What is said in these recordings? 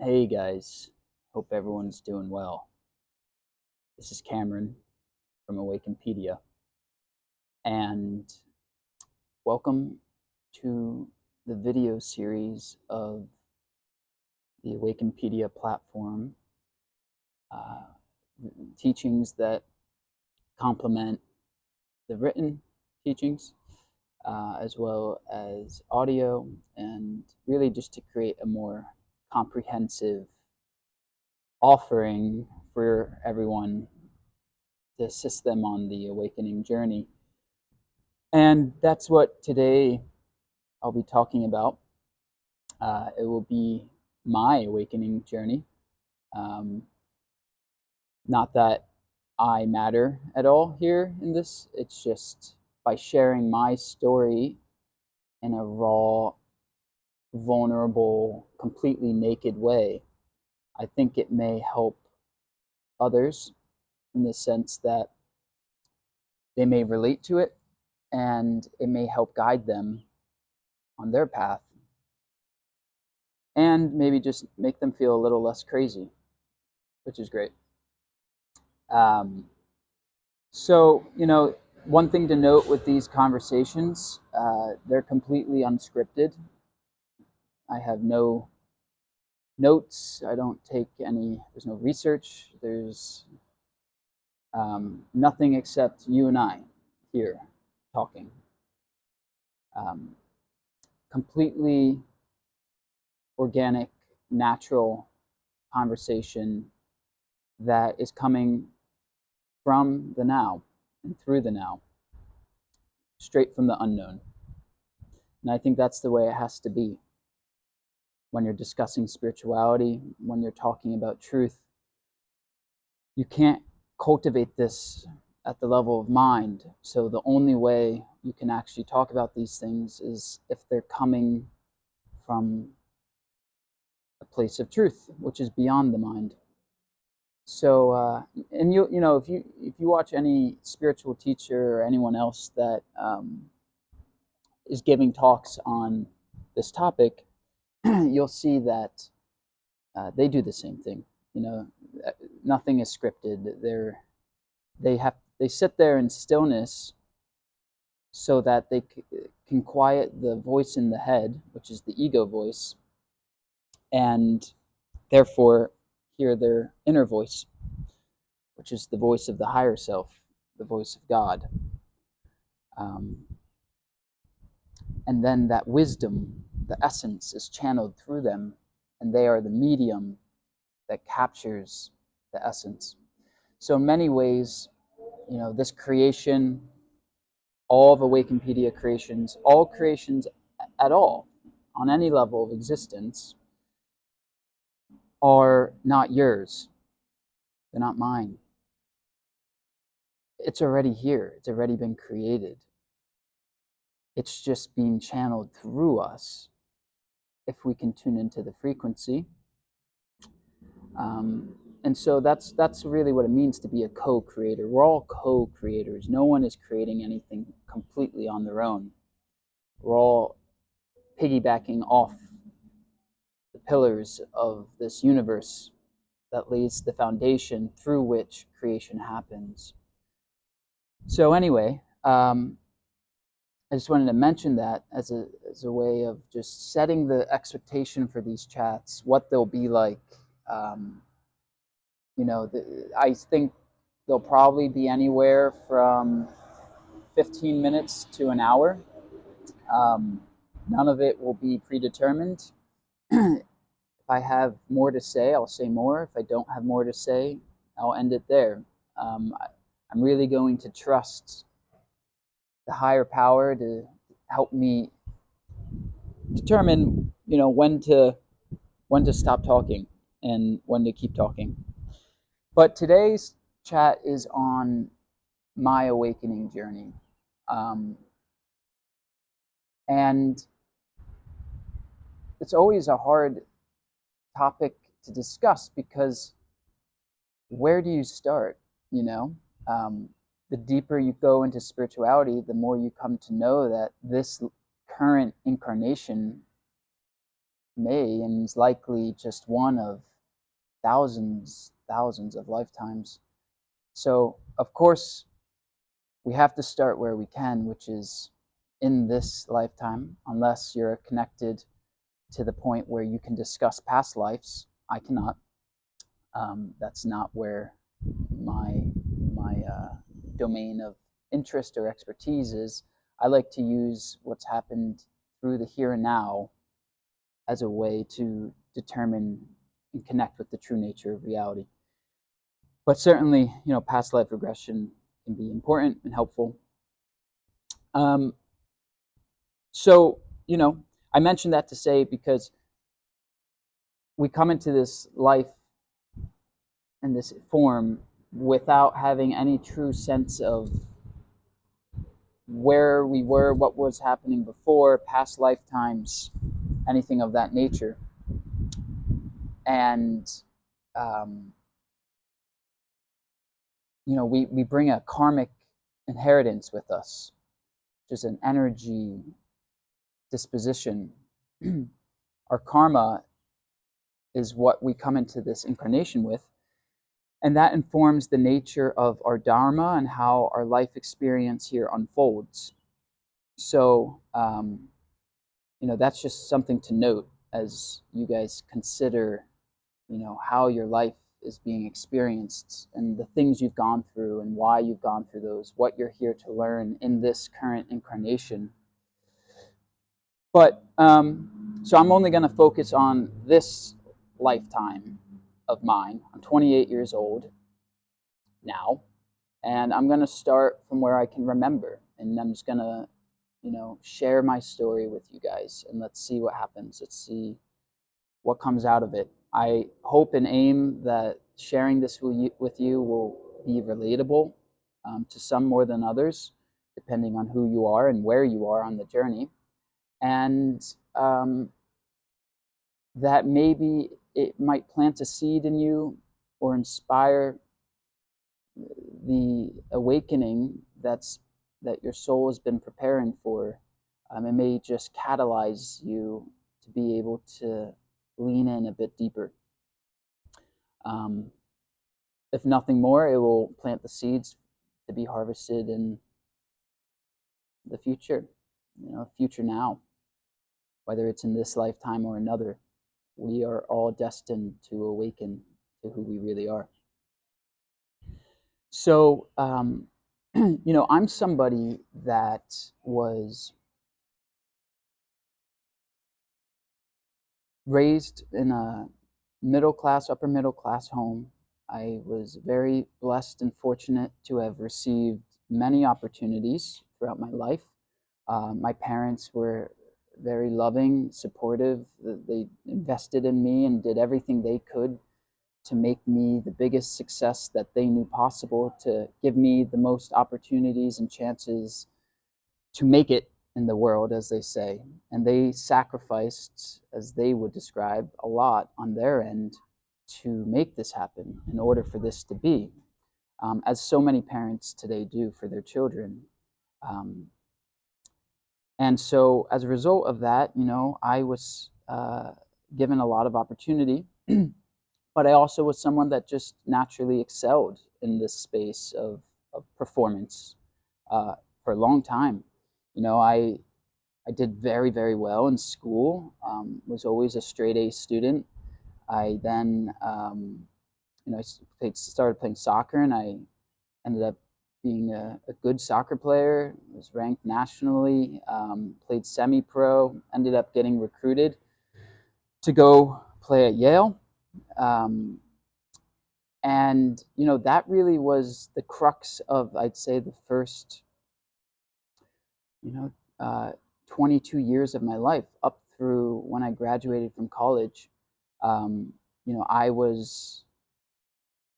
Hey guys, hope everyone's doing well. This is Cameron from Awakenpedia, and welcome to the video series of the Awakenpedia platform, uh, teachings that complement the written teachings, as well as audio, and really just to create a more comprehensive offering for everyone to assist them on the awakening journey. And that's what today I'll be talking about. It will be my awakening journey. Um, Not that I matter at all here in this, it's just by sharing my story in a raw, vulnerable, completely naked way, I think it may help others in the sense that they may relate to it and it may help guide them on their path and maybe just make them feel a little less crazy, which is great. Um, one thing to note with these conversations, they're completely unscripted. I have no notes. I don't take any, there's no research. There's nothing except you and I here talking. Um, Completely organic, natural conversation that is coming from the now and through the now, straight from the unknown. And I think that's the way it has to be when you're discussing spirituality, when you're talking about truth. You can't cultivate this at the level of mind. So the only way you can actually talk about these things is if they're coming from a place of truth, which is beyond the mind. So, and you know, if you watch any spiritual teacher or anyone else that is giving talks on this topic, you'll see that they do the same thing. You know, nothing is scripted. They sit there in stillness so that they can quiet the voice in the head, which is the ego voice, and therefore hear their inner voice, which is the voice of the higher self, the voice of God. Um, and then that wisdom, the essence, is channeled through them, and they are the medium that captures the essence. So in many ways, you know, this creation, all of Awakenpedia creations, all creations at all, on any level of existence, are not yours. They're not mine. It's already here. It's already been created. It's just being channeled through us if we can tune into the frequency. And so that's really what it means to be a co-creator. We're all co-creators. No one is creating anything completely on their own. We're all piggybacking off the pillars of this universe that lays the foundation through which creation happens. So anyway, I just wanted to mention that as a way of just setting the expectation for these chats, what they'll be like. I think they'll probably be anywhere from 15 minutes to an hour. None of it will be predetermined. If I have more to say, I'll say more. If I don't have more to say, I'll end it there. I'm really going to trust the higher power to help me determine, when to stop talking and when to keep talking. But today's chat is on my awakening journey. And it's always a hard topic to discuss because where do you start? The deeper you go into spirituality, the more you come to know that this current incarnation may and is likely just one of thousands of lifetimes. So of course we have to start where we can, which is in this lifetime, unless you're connected to the point where you can discuss past lives. I cannot. That's not where my domain of interest or expertise is. I like to use what's happened through the here and now as a way to determine and connect with the true nature of reality. But certainly, past life regression can be important and helpful. Um, so, I mentioned that to say because we come into this life in this form without having any true sense of where we were, what was happening before, past lifetimes, anything of that nature. And, um, we bring a karmic inheritance with us, which is an energy disposition. Our karma is what we come into this incarnation with, and that informs the nature of our dharma and how our life experience here unfolds. So, that's just something to note as you guys consider, how your life is being experienced and the things you've gone through and why you've gone through those, what you're here to learn in this current incarnation. But so I'm only going to focus on this lifetime of mine. I'm 28 years old now, and I'm going to start from where I can remember, and I'm just going to share my story with you guys, and let's see what happens. Let's see what comes out of it. I hope and aim that sharing this with you will be relatable to some more than others, depending on who you are and where you are on the journey. And that maybe it might plant a seed in you or inspire the awakening that your soul has been preparing for. It may just catalyze you to be able to lean in a bit deeper. If nothing more, it will plant the seeds to be harvested in the future, future now, whether it's in this lifetime or another. We are all destined to awaken to who we really are. So, I'm somebody that was raised in a upper middle class home. I was very blessed and fortunate to have received many opportunities throughout my life. My parents were very loving, supportive. They invested in me and did everything they could to make me the biggest success that they knew possible, to give me the most opportunities and chances to make it in the world, as they say. And they sacrificed, as they would describe, a lot on their end to make this happen in order for this to be, as so many parents today do for their children. And so as a result of that, I was given a lot of opportunity, but I also was someone that just naturally excelled in this space of performance for a long time. I did very, very well in school, was always a straight A student. I then, started playing soccer, and I ended up being a good soccer player, was ranked nationally, played semi-pro, ended up getting recruited to go play at Yale. And, that really was the crux of, I'd say, the first, 22 years of my life, up through when I graduated from college. I was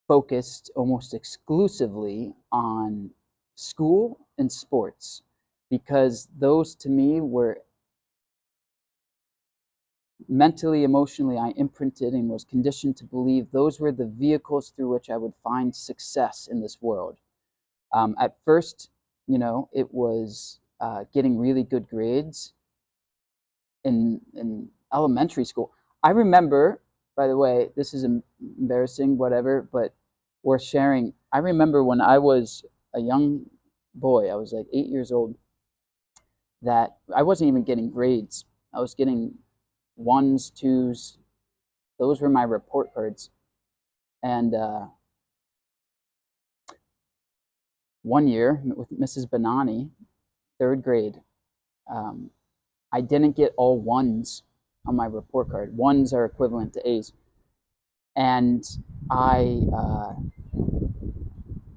focused almost exclusively on school and sports, because those to me were mentally, emotionally, I imprinted and was conditioned to believe those were the vehicles through which I would find success in this world. At first, it was getting really good grades in elementary school. I remember, by the way, this is embarrassing, whatever, but worth sharing. I remember when I was a young boy, I was like 8 years old, that I wasn't even getting grades. I was getting ones, twos. Those were my report cards. And one year with Mrs. Benani, third grade, um, I didn't get all ones on my report card. Ones are equivalent to A's. And I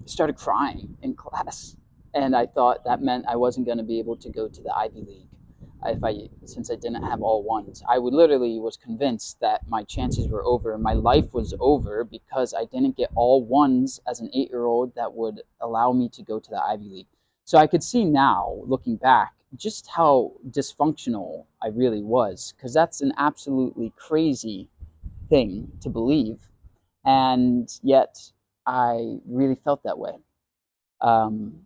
started crying in class. And I thought that meant I wasn't going to be able to go to the Ivy League since I didn't have all ones. I literally was convinced that my chances were over. My life was over because I didn't get all ones as an 8-year-old that would allow me to go to the Ivy League. So I could see now, looking back, just how dysfunctional I really was, because that's an absolutely crazy thing to believe. And yet I really felt that way. Um,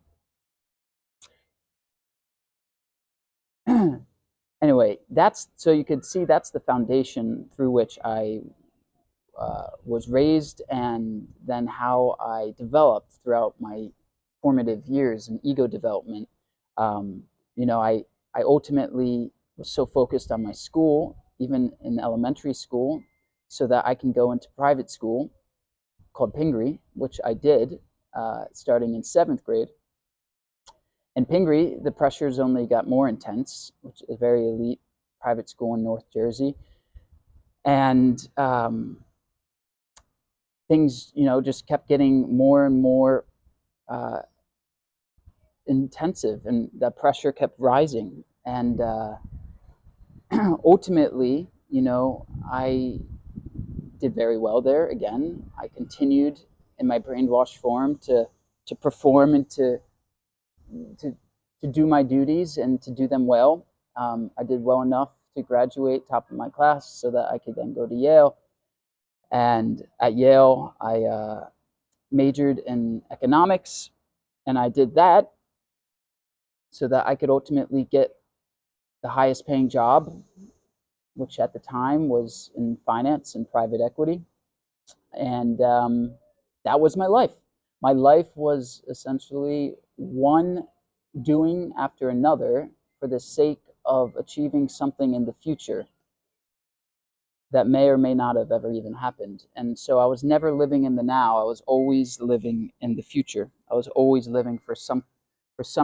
anyway, so you could see that's the foundation through which I was raised, and then how I developed throughout my formative years in ego development. Um, I ultimately was so focused on my school, even in elementary school, so that I can go into private school called Pingree, which I did starting in 7th grade. In Pingree, the pressures only got more intense, which is a very elite private school in North Jersey. And things, just kept getting more and more uh, intensive, and the pressure kept rising. And ultimately, I did very well there. Again, I continued in my brainwashed form to perform and to to do my duties and to do them well. I did well enough to graduate top of my class so that I could then go to Yale. And at Yale, I majored in economics, and I did that so that I could ultimately get the highest paying job, which at the time was in finance and private equity. And that was my life. My life was essentially one doing after another for the sake of achieving something in the future that may or may not have ever even happened. And so I was never living in the now. I was always living in the future. I was always living for some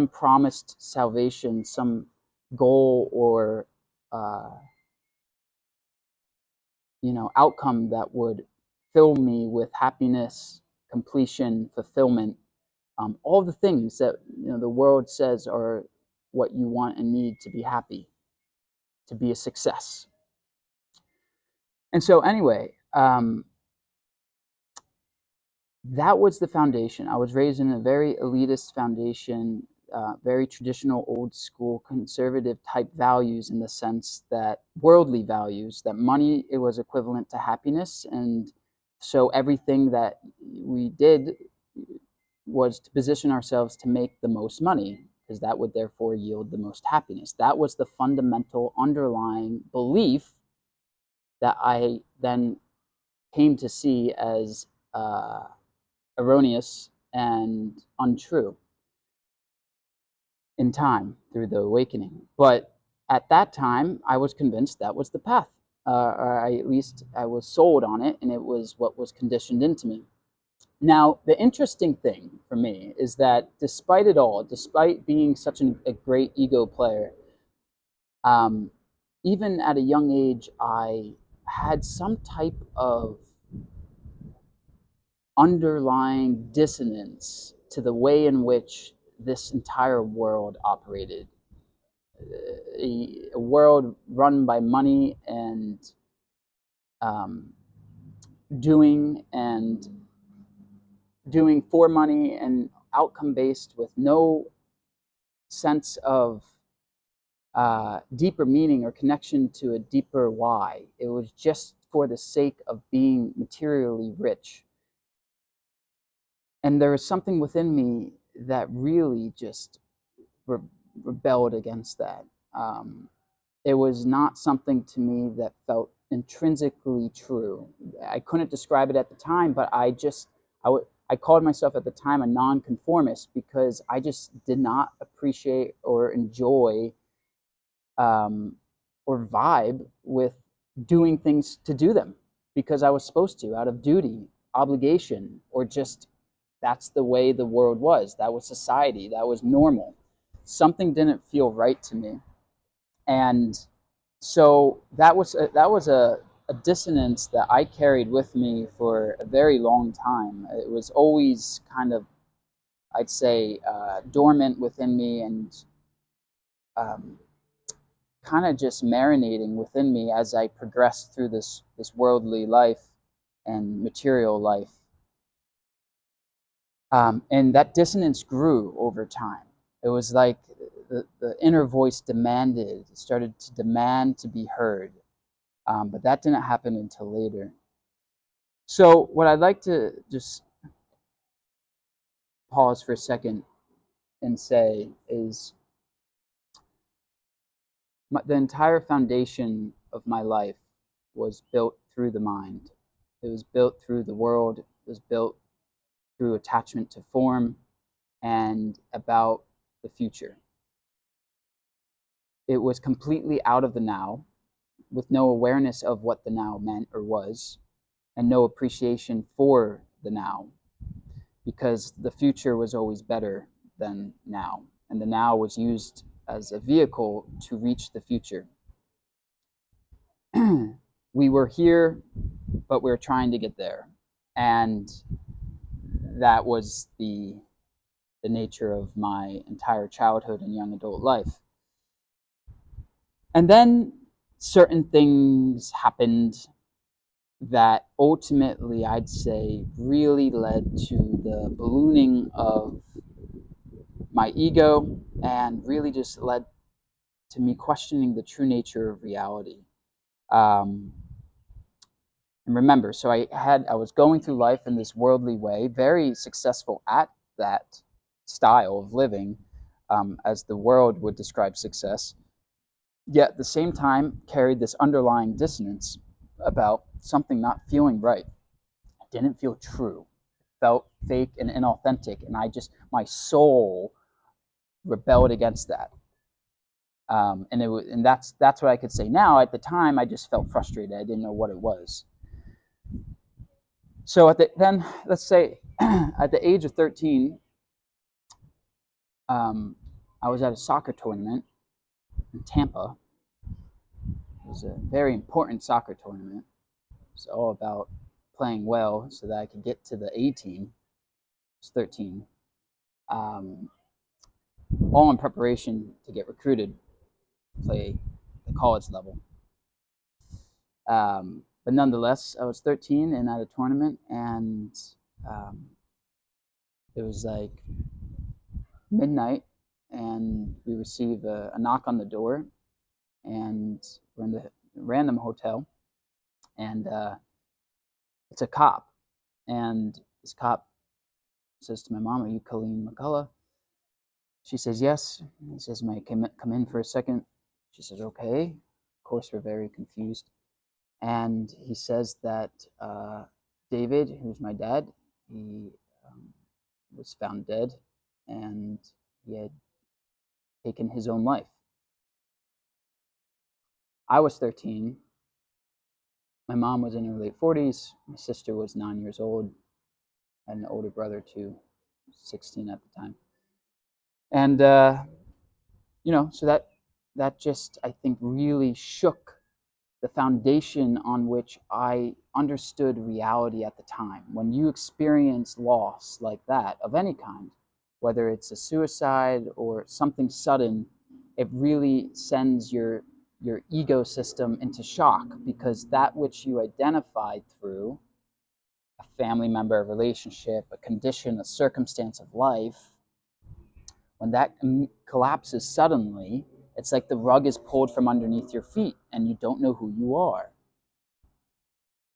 promised salvation, some goal or uh, outcome that would fill me with happiness, completion, fulfillment, all the things that the world says are what you want and need to be happy, to be a success. And so anyway, that was the foundation. I was raised in a very elitist foundation, very traditional, old school, conservative type values, in the sense that worldly values, that money, it was equivalent to happiness. And so everything that we did was to position ourselves to make the most money, because that would therefore yield the most happiness. That was the fundamental underlying belief that I then came to see as erroneous and untrue in time through the awakening. But at that time, I was convinced that was the path, or at least I was sold on it, and it was what was conditioned into me. Now, the interesting thing for me is that despite it all, despite being such a great ego player, even at a young age, I had some type of underlying dissonance to the way in which this entire world operated. A world run by money and um, doing for money and outcome based, with no sense of deeper meaning or connection to a deeper why. It was just for the sake of being materially rich. And there was something within me that really just rebelled against that. it was not something to me that felt intrinsically true. I couldn't describe it at the time, but I called myself at the time a nonconformist because I just did not appreciate or enjoy or vibe with doing things to do them because I was supposed to, out of duty, obligation, or just that's the way the world was. That was society. That was normal. Something didn't feel right to me, and so that was a dissonance that I carried with me for a very long time. It was always kind of, I'd say, dormant within me, and um, kind of just marinating within me as I progressed through this worldly life and material life. And that dissonance grew over time. It was like the inner voice started to demand to be heard. But that didn't happen until later. So what I'd like to just pause for a second and say is the entire foundation of my life was built through the mind. It was built through the world. It was built through attachment to form and about the future. It was completely out of the now, with no awareness of what the now meant or was, and no appreciation for the now, because the future was always better than now, and the now was used as a vehicle to reach the future. We were here, but we were trying to get there, and that was the nature of my entire childhood and young adult life. And then certain things happened that ultimately, I'd say, really led to the ballooning of my ego and really just led to me questioning the true nature of reality. And remember, so I was going through life in this worldly way, very successful at that style of living, as the world would describe success, yet at the same time carried this underlying dissonance about something not feeling right. It didn't feel true. It felt fake and inauthentic, and my soul rebelled against that. And that's what I could say now. At the time, I just felt frustrated. I didn't know what it was. So then, let's say, at the age of 13, I was at a soccer tournament in Tampa. It was a very important soccer tournament. It was all about playing well so that I could get to the A team. I was 13. All in preparation to get recruited to play the college level. But nonetheless, I was 13 and at a tournament, and it was like midnight, and we receive a knock on the door, and we're in the random hotel, and it's a cop, and this cop says to my mom, "Are you Colleen McCullough?" She says, "Yes." He says, "May I come in for a second?" She says, "Okay." Of course, we're very confused. And he says that David, who's my dad, he was found dead, and he had taken his own life. I was 13. My mom was in her late 40s. My sister was 9 years old. I had an older brother too, 16 at the time. And so that just, I think, really shook the foundation on which I understood reality at the time. When you experience loss like that of any kind, whether it's a suicide or something sudden, it really sends your ecosystem into shock, because that which you identified through a family member, a relationship, a condition, a circumstance of life, when that collapses suddenly, it's like the rug is pulled from underneath your feet and you don't know who you are,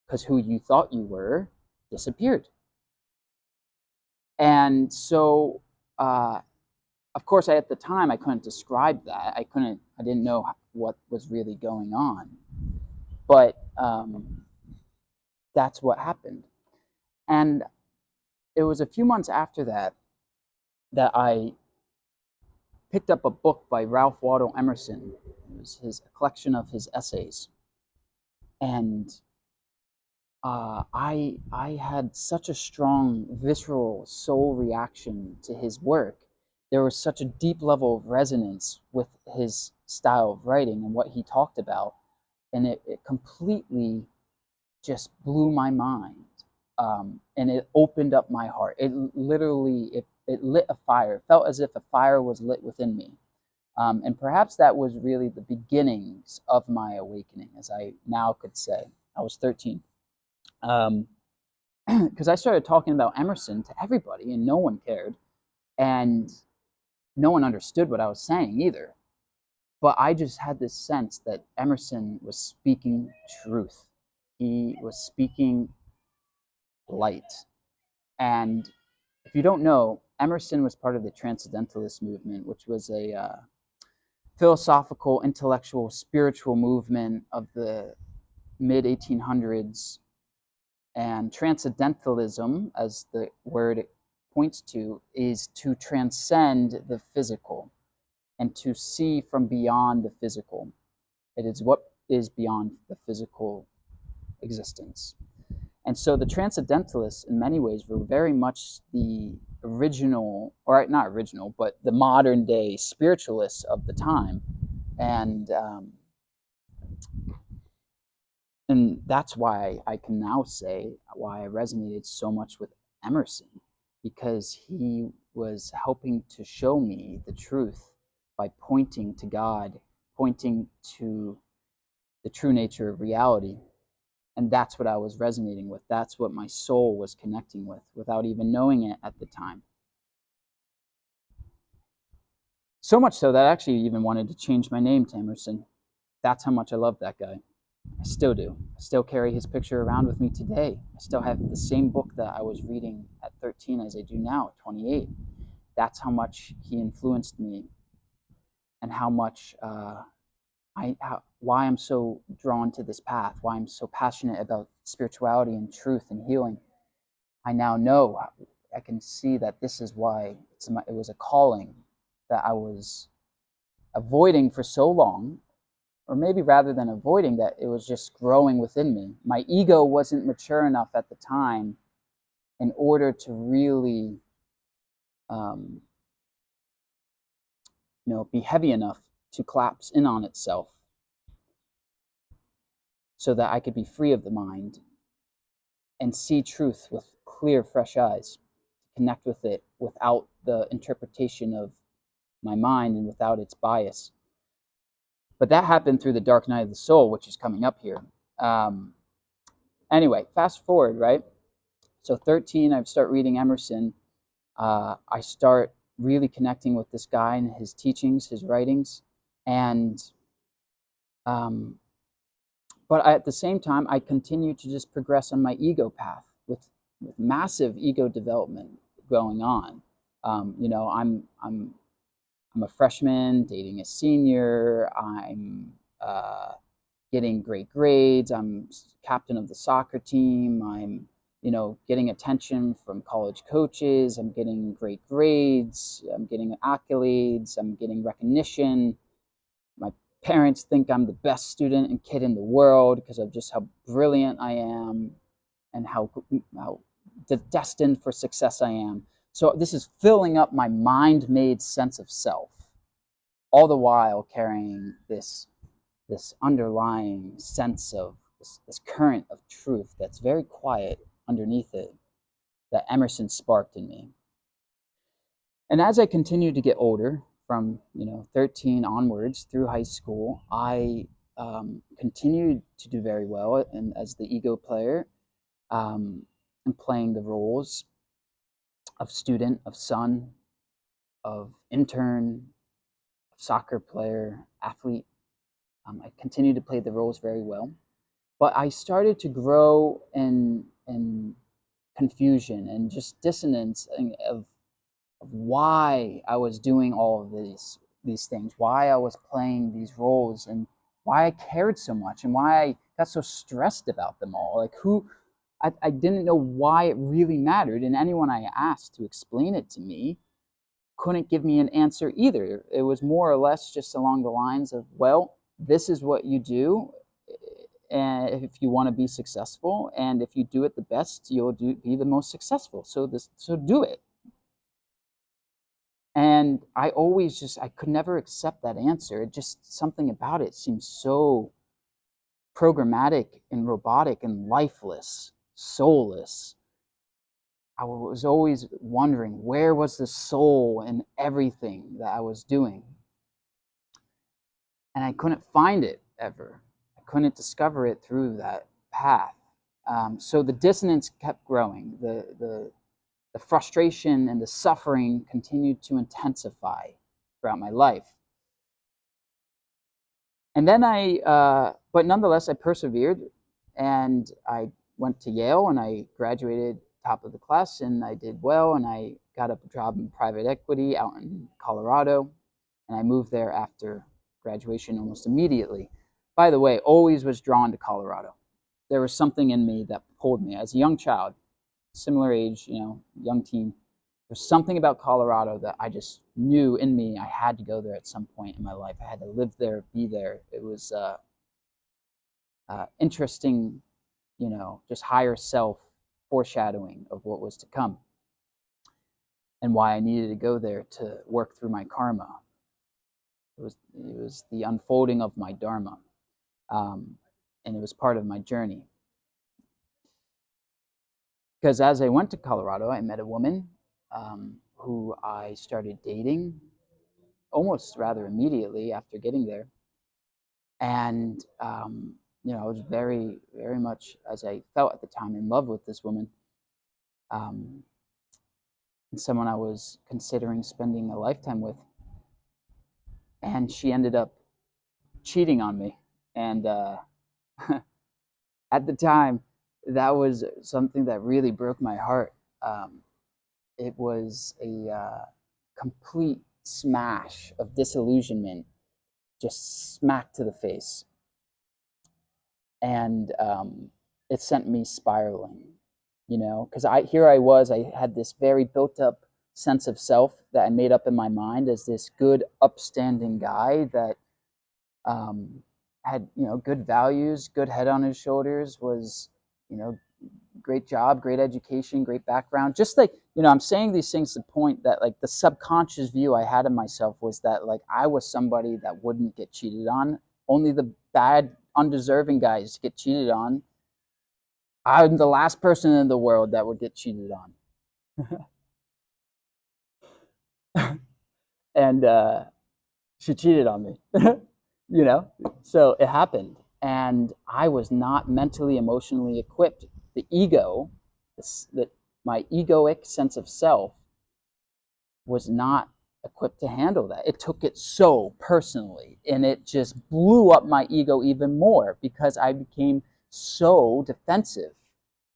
because who you thought you were disappeared. And so, of course, at the time, I couldn't describe that. I didn't know what was really going on. But that's what happened. And it was a few months after that that I picked up a book by Ralph Waldo Emerson. It was a collection of his essays. And I had such a strong, visceral soul reaction to his work. There was such a deep level of resonance with his style of writing and what he talked about. And it completely just blew my mind. And it opened up my heart. It literally, it lit a fire. It felt as if a fire was lit within me. And perhaps that was really the beginnings of my awakening, as I now could say. I was 13. Because I started talking about Emerson to everybody, and no one cared. And no one understood what I was saying either. But I just had this sense that Emerson was speaking truth. He was speaking light. And if you don't know, Emerson was part of the Transcendentalist movement, which was a philosophical, intellectual, spiritual movement of the mid 1800s. And transcendentalism, as the word points to, is to transcend the physical and to see from beyond the physical. It is what is beyond the physical existence. And so the transcendentalists, in many ways, were very much the original, or not original, but the modern day spiritualists of the time. And that's why I can now say why I resonated so much with Emerson, because he was helping to show me the truth by pointing to God, pointing to the true nature of reality. And that's what I was resonating with. That's what my soul was connecting with without even knowing it at the time. So much so that I actually even wanted to change my name to Emerson. That's how much I love that guy. I still do. I still carry his picture around with me today. I still have the same book that I was reading at 13 as I do now at 28. That's how much he influenced me, and how much why I'm so drawn to this path, why I'm so passionate about spirituality and truth and healing. I now know, I can see that this is why it was a calling that I was avoiding for so long, or maybe rather than avoiding, that it was just growing within me. My ego wasn't mature enough at the time in order to really be heavy enough to collapse in on itself, so that I could be free of the mind and see truth with clear, fresh eyes, connect with it without the interpretation of my mind and without its bias. But that happened through the dark night of the soul, which is coming up here. Anyway, fast forward, right? So 13, I start reading Emerson. I start really connecting with this guy and his teachings, his writings. And but at the same time, I continue to just progress on my ego path with massive ego development going on. I'm a freshman dating a senior. I'm getting great grades. I'm captain of the soccer team. I'm getting attention from college coaches. I'm getting great grades. I'm getting accolades. I'm getting recognition. My parents think I'm the best student and kid in the world because of just how brilliant I am and how destined for success I am. So this is filling up my mind-made sense of self, all the while carrying this underlying sense of this current of truth that's very quiet underneath it, that Emerson sparked in me. And as I continued to get older, from 13 onwards through high school, I continued to do very well, and as the ego player, and playing the roles of student, of son, of intern, of soccer player, athlete. I continued to play the roles very well, but I started to grow in confusion and just dissonance of why I was doing all of these these things, why I was playing these roles, and why I cared so much, and why I got so stressed about them all. Like I didn't know why it really mattered, and anyone I asked to explain it to me couldn't give me an answer either. It was more or less just along the lines of, well, this is what you do, and if you want to be successful, and if you do it the best, you'll be the most successful. So do it. And I could never accept that answer. It just, something about it seemed so programmatic and robotic and lifeless, soulless. I was always wondering, where was the soul in everything that I was doing? And I couldn't find it ever. I couldn't discover it through that path. So the dissonance kept growing. The frustration and the suffering continued to intensify throughout my life. And then but nonetheless, I persevered, and I went to Yale, and I graduated top of the class, and I did well, and I got a job in private equity out in Colorado, and I moved there after graduation almost immediately. By the way, always was drawn to Colorado. There was something in me that pulled me as a young child, similar age, young teen. There's something about Colorado that I just knew in me I had to go there at some point in my life. I had to live there, be there. It was interesting, just higher self foreshadowing of what was to come, and why I needed to go there to work through my karma. It was the unfolding of my dharma, and it was part of my journey. Because as I went to Colorado, I met a woman who I started dating almost rather immediately after getting there. And, I was very, very much, as I felt at the time, in love with this woman, and someone I was considering spending a lifetime with. And she ended up cheating on me. And at the time, that was something that really broke my heart. It was a complete smash of disillusionment, just smack to the face. And it sent me spiraling, because I had this very built up sense of self that I made up in my mind as this good, upstanding guy that had, good values, good head on his shoulders, was, great job, great education, great background. Just like, I'm saying these things to the point that, like, the subconscious view I had of myself was that, like, I was somebody that wouldn't get cheated on. Only the bad, undeserving guys get cheated on. I'm the last person in the world that would get cheated on. And she cheated on me, So it happened. And I was not mentally, emotionally equipped. The ego, my egoic sense of self, was not equipped to handle that. It took it so personally, and it just blew up my ego even more, because I became so defensive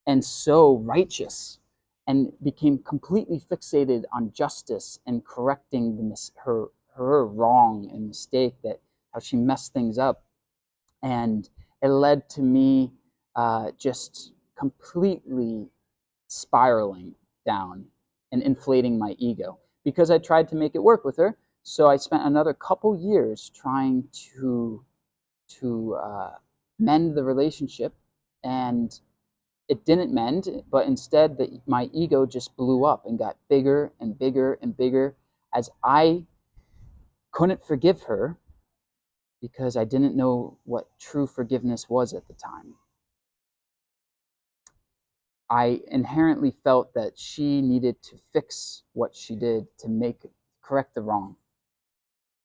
and so righteous, and became completely fixated on justice and correcting her wrong and mistake, that how she messed things up. And it led to me just completely spiraling down and inflating my ego, because I tried to make it work with her. So I spent another couple years trying to mend the relationship, and it didn't mend, but instead my ego just blew up and got bigger and bigger and bigger, as I couldn't forgive her, because I didn't know what true forgiveness was at the time. I inherently felt that she needed to fix what she did to correct the wrong.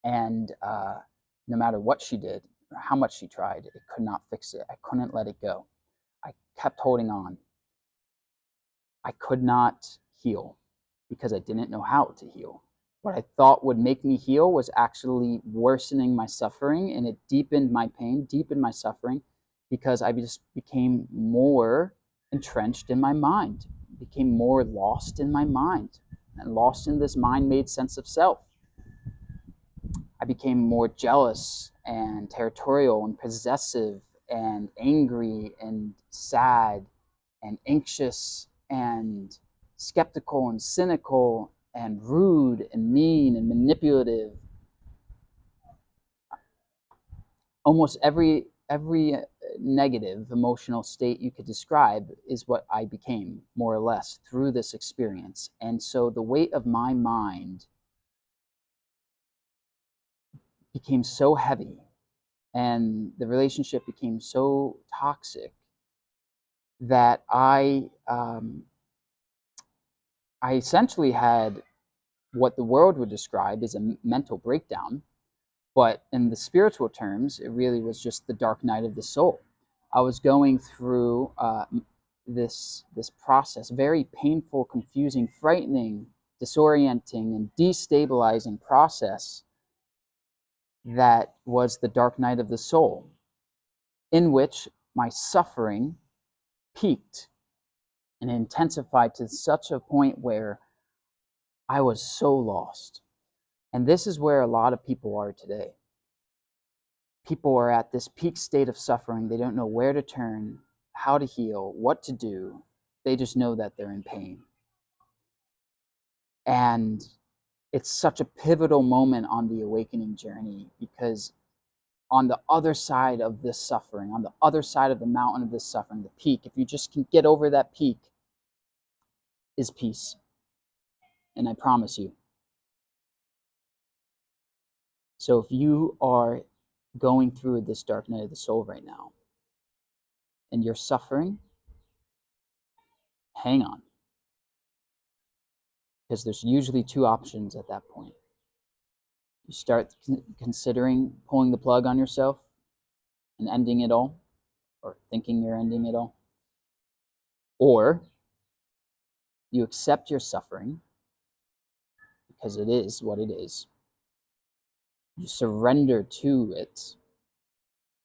And no matter what she did, or how much she tried, it could not fix it. I couldn't let it go. I kept holding on. I could not heal, because I didn't know how to heal. What I thought would make me heal was actually worsening my suffering, and it deepened my pain, deepened my suffering, because I just became more entrenched in my mind, became more lost in my mind, and lost in this mind-made sense of self. I became more jealous and territorial and possessive and angry and sad and anxious and skeptical and cynical and rude and mean and manipulative. Almost every negative emotional state you could describe is what I became, more or less, through this experience. And so the weight of my mind became so heavy, and the relationship became so toxic that I essentially had what the world would describe as a mental breakdown. But in the spiritual terms, it really was just the dark night of the soul. I was going through this process, very painful, confusing, frightening, disorienting, and destabilizing process that was the dark night of the soul, in which my suffering peaked and intensified to such a point where I was so lost. And this is where a lot of people are today. People are at this peak state of suffering. They don't know where to turn, how to heal, what to do. They just know that they're in pain. And it's such a pivotal moment on the awakening journey, because on the other side of this suffering, on the other side of the mountain of this suffering, the peak, if you just can get over that peak, is peace. And I promise you. So if you are going through this dark night of the soul right now, and you're suffering, hang on. Because there's usually two options at that point. You start considering pulling the plug on yourself and ending it all, or thinking you're ending it all. Or you accept your suffering, because it is what it is. You surrender to it,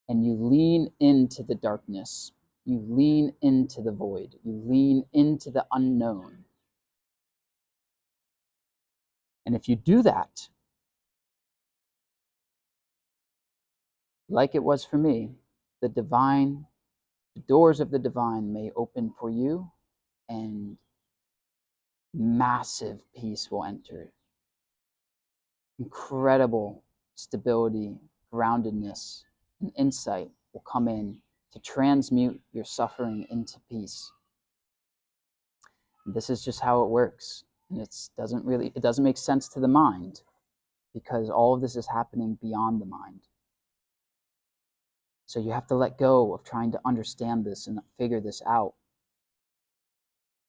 and you lean into the darkness. You lean into the void. You lean into the unknown. And if you do that, like it was for me, the doors of the divine may open for you, and massive peace will enter. Incredible stability, groundedness, and insight will come in to transmute your suffering into peace. And this is just how it works. And it doesn't make sense to the mind, because all of this is happening beyond the mind. So you have to let go of trying to understand this and figure this out.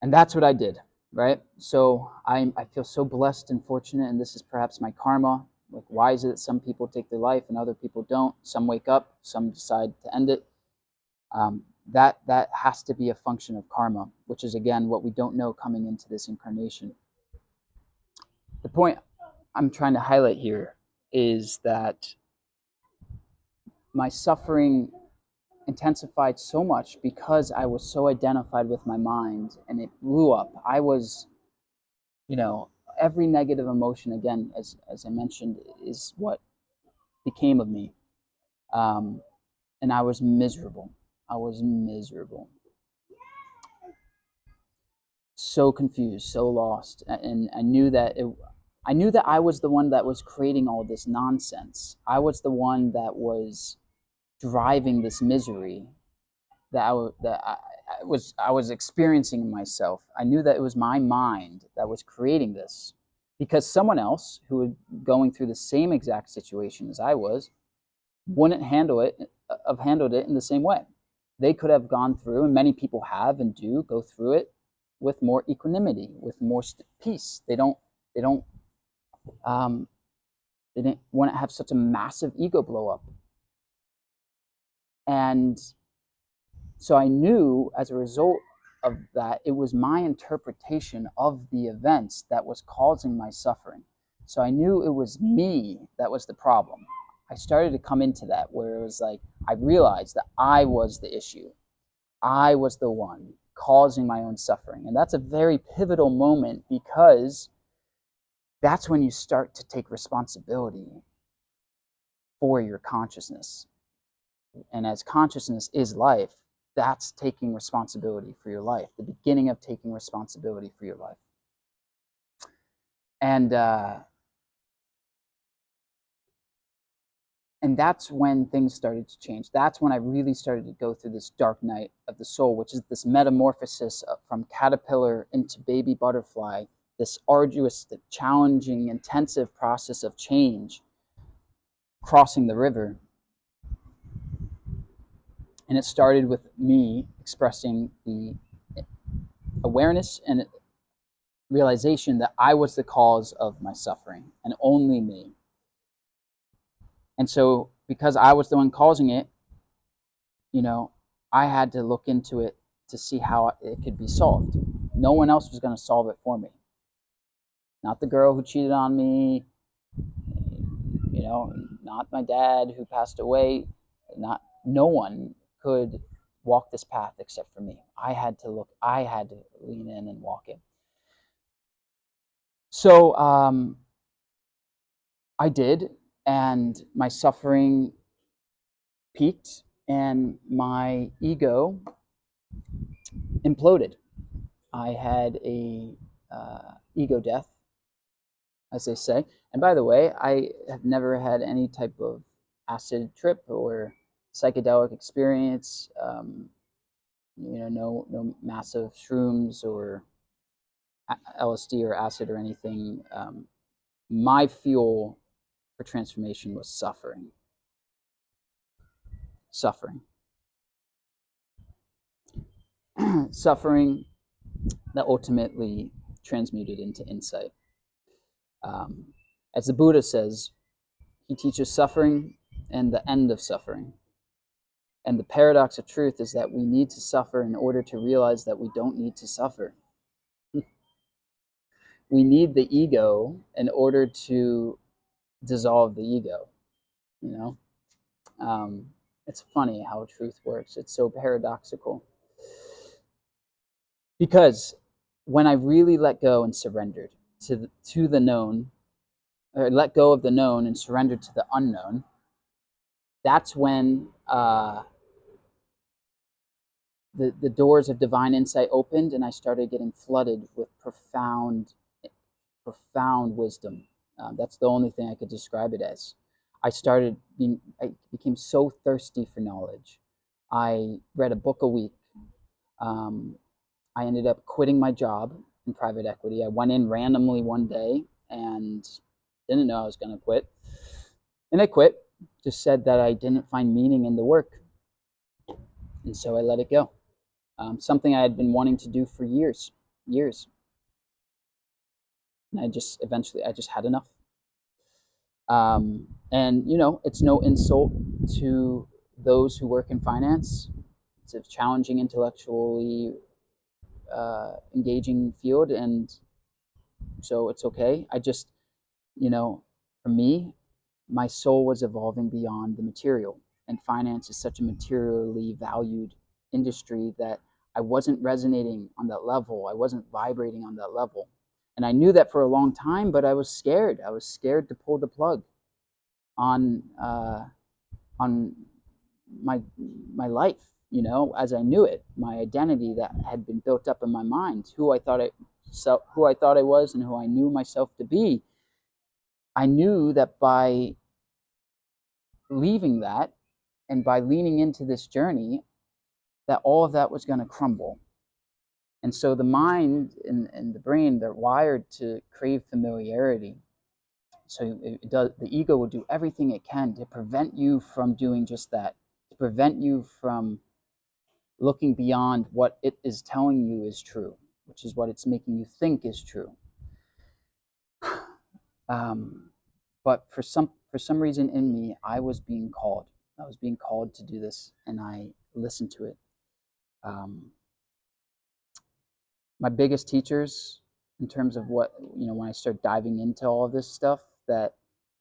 And that's what I did, right? So I feel so blessed and fortunate, and this is perhaps my karma. Like, why is it that some people take their life and other people don't? Some wake up, some decide to end it. That has to be a function of karma, which is, again, what we don't know coming into this incarnation. The point I'm trying to highlight here is that my suffering intensified so much because I was so identified with my mind, and it blew up. I was, every negative emotion, again, as I mentioned, is what became of me. And I was miserable. So confused, so lost. And I knew that I was the one that was creating all this nonsense. I was the one that was driving this misery that I was experiencing in myself. I knew that it was my mind that was creating this, because someone else who was going through the same exact situation as I was wouldn't handled it in the same way. They could have gone through, and many people have and do go through it with more equanimity, with more peace. They didn't want to have such a massive ego blow up. And so I knew, as a result of that, it was my interpretation of the events that was causing my suffering. So I knew it was me that was the problem. I started to come into that, where it was like, I realized that I was the issue. I was the one causing my own suffering. And that's a very pivotal moment, because that's when you start to take responsibility. for your consciousness. And as consciousness is life, that's taking responsibility for your life, the beginning of taking responsibility for your life. And that's when things started to change. That's when I really started to go through this dark night of the soul, which is this metamorphosis from caterpillar into baby butterfly, this arduous, challenging, intensive process of change, crossing the river. And it started with me expressing the awareness and realization that I was the cause of my suffering, and only me. And so, because I was the one causing it, I had to look into it to see how it could be solved. No one else was going to solve it for me. Not the girl who cheated on me, not my dad who passed away. No one could walk this path except for me. I had to lean in and walk it. So I did, and my suffering peaked, and my ego imploded. I had a ego death, as they say. And by the way, I have never had any type of acid trip or psychedelic experience. No massive shrooms or LSD or acid or anything. My fuel for transformation was suffering. Suffering that ultimately transmuted into insight. As the Buddha says, he teaches suffering and the end of suffering. And the paradox of truth is that we need to suffer in order to realize that we don't need to suffer. We need the ego in order to dissolve the ego. It's funny how truth works. It's so paradoxical. Because when I really let go and surrendered to the known, or let go of the known and surrendered to the unknown, that's when the doors of divine insight opened, and I started getting flooded with profound wisdom. That's the only thing I could describe it as. I became so thirsty for knowledge. I read a book a week. I ended up quitting my job in private equity. I went in randomly one day and didn't know I was going to quit. And I quit, just said that I didn't find meaning in the work. And so I let it go. Something I had been wanting to do for years. And I just had enough. And it's no insult to those who work in finance. It's a challenging, intellectually engaging field, and so it's okay. I just, for me, my soul was evolving beyond the material, and finance is such a materially valued industry that I wasn't resonating on that level. I wasn't vibrating on that level. And I knew that for a long time, but I was scared. I was scared to pull the plug on my life, as I knew it, my identity that had been built up in my mind, who I thought I was and who I knew myself to be. I knew that by leaving that and by leaning into this journey, that all of that was going to crumble. And so the mind and the brain, they're wired to crave familiarity. So the ego will do everything it can to prevent you from doing just that, to prevent you from looking beyond what it is telling you is true, which is what it's making you think is true. But for some reason in me, I was being called. I was being called to do this, and I listened to it. My biggest teachers, in terms of what, when I started diving into all of this stuff, that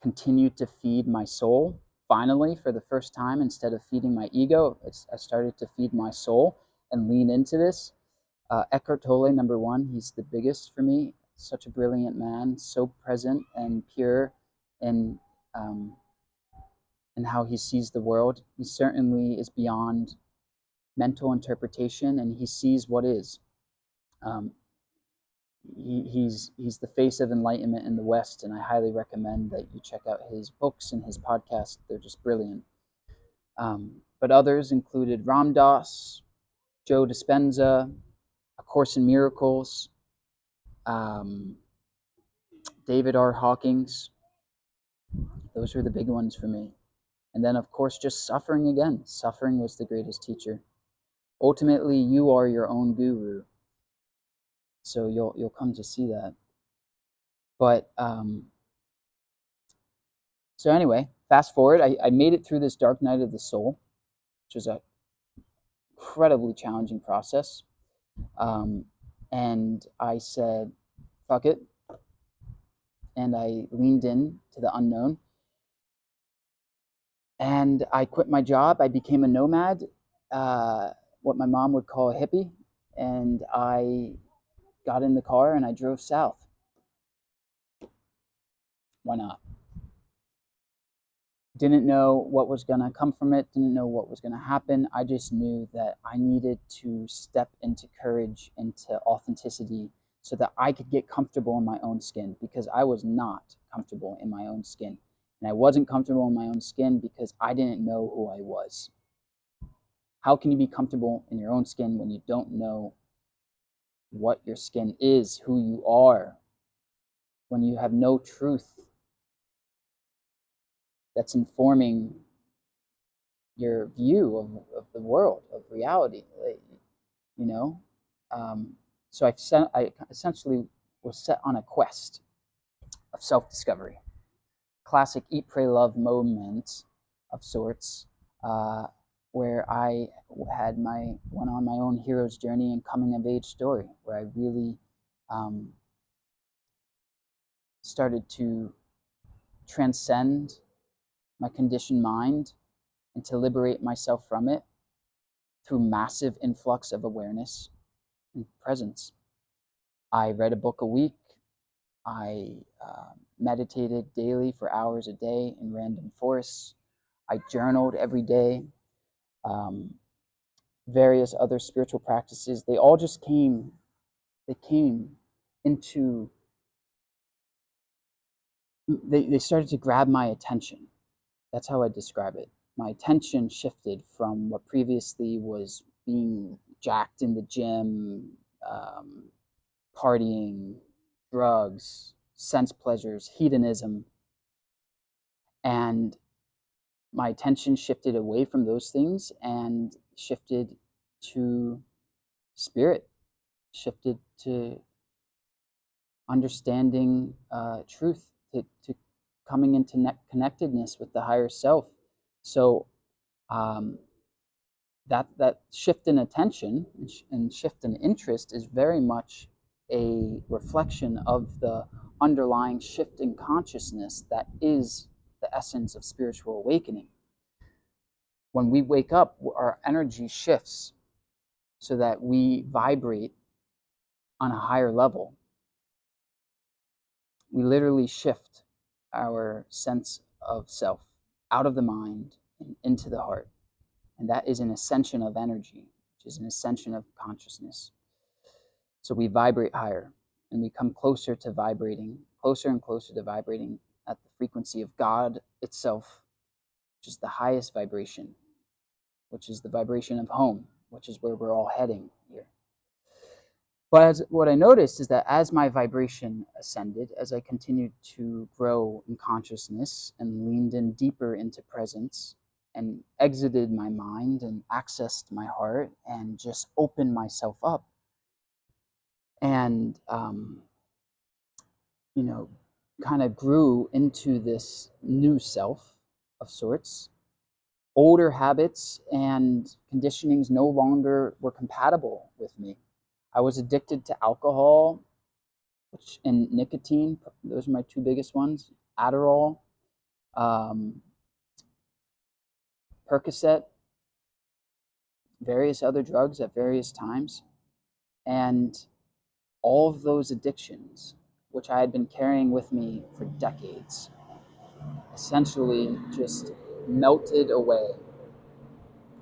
continued to feed my soul, finally, for the first time, instead of feeding my ego, I started to feed my soul and lean into this. Eckhart Tolle, number one, he's the biggest for me. Such a brilliant man, so present and pure, and and how he sees the world. He certainly is beyond mental interpretation, and he sees what is. Um, he's the face of enlightenment in the West, and I highly recommend that you check out his books and his podcast. They're just brilliant. But others included Ram Dass, Joe Dispenza, A Course in Miracles, um, David R. Hawkins. Those were the big ones for me. And then, of course, just suffering again. Suffering was the greatest teacher. Ultimately, you are your own guru. So you'll come to see that. But so anyway, fast forward. I made it through this dark night of the soul, which was an incredibly challenging process. And I said, fuck it. And I leaned in to the unknown. And I quit my job. I became a nomad, what my mom would call a hippie. And I got in the car and I drove south. Why not? Didn't know what was going to come from it, didn't know what was going to happen. I just knew that I needed to step into courage, into authenticity, so that I could get comfortable in my own skin, because I was not comfortable in my own skin. And I wasn't comfortable in my own skin because I didn't know who I was. How can you be comfortable in your own skin when you don't know what your skin is, who you are, when you have no truth that's informing your view of the world, of reality, you know? So I essentially was set on a quest of self-discovery. Classic eat, pray, love moment of sorts, where I went on my own hero's journey and coming of age story, where I really started to transcend my conditioned mind and to liberate myself from it through massive influx of awareness and presence. I read a book a week. I meditated daily for hours a day in random forests. I journaled every day. Various other spiritual practices, they all just came into, they started to grab my attention. That's how I describe it. My attention shifted from what previously was being jacked in the gym, partying, drugs, sense pleasures, hedonism. And my attention shifted away from those things and shifted to spirit, shifted to understanding truth, to coming into connectedness with the higher self. So that shift in attention and shift in interest is very much a reflection of the underlying shift in consciousness that is the essence of spiritual awakening. When we wake up, our energy shifts so that we vibrate on a higher level. We literally shift our sense of self out of the mind and into the heart. And that is an ascension of energy, which is an ascension of consciousness. So we vibrate higher and we come closer to vibrating, closer and closer to vibrating at the frequency of God itself, which is the highest vibration, which is the vibration of home, which is where we're all heading here. But what I noticed is that as my vibration ascended, as I continued to grow in consciousness and leaned in deeper into presence and exited my mind and accessed my heart and just opened myself up and, kind of grew into this new self of sorts, older habits and conditionings no longer were compatible with me. I was addicted to alcohol, and nicotine. Those are my two biggest ones. Adderall, Percocet, various other drugs at various times. And all of those addictions, which I had been carrying with me for decades, essentially just melted away.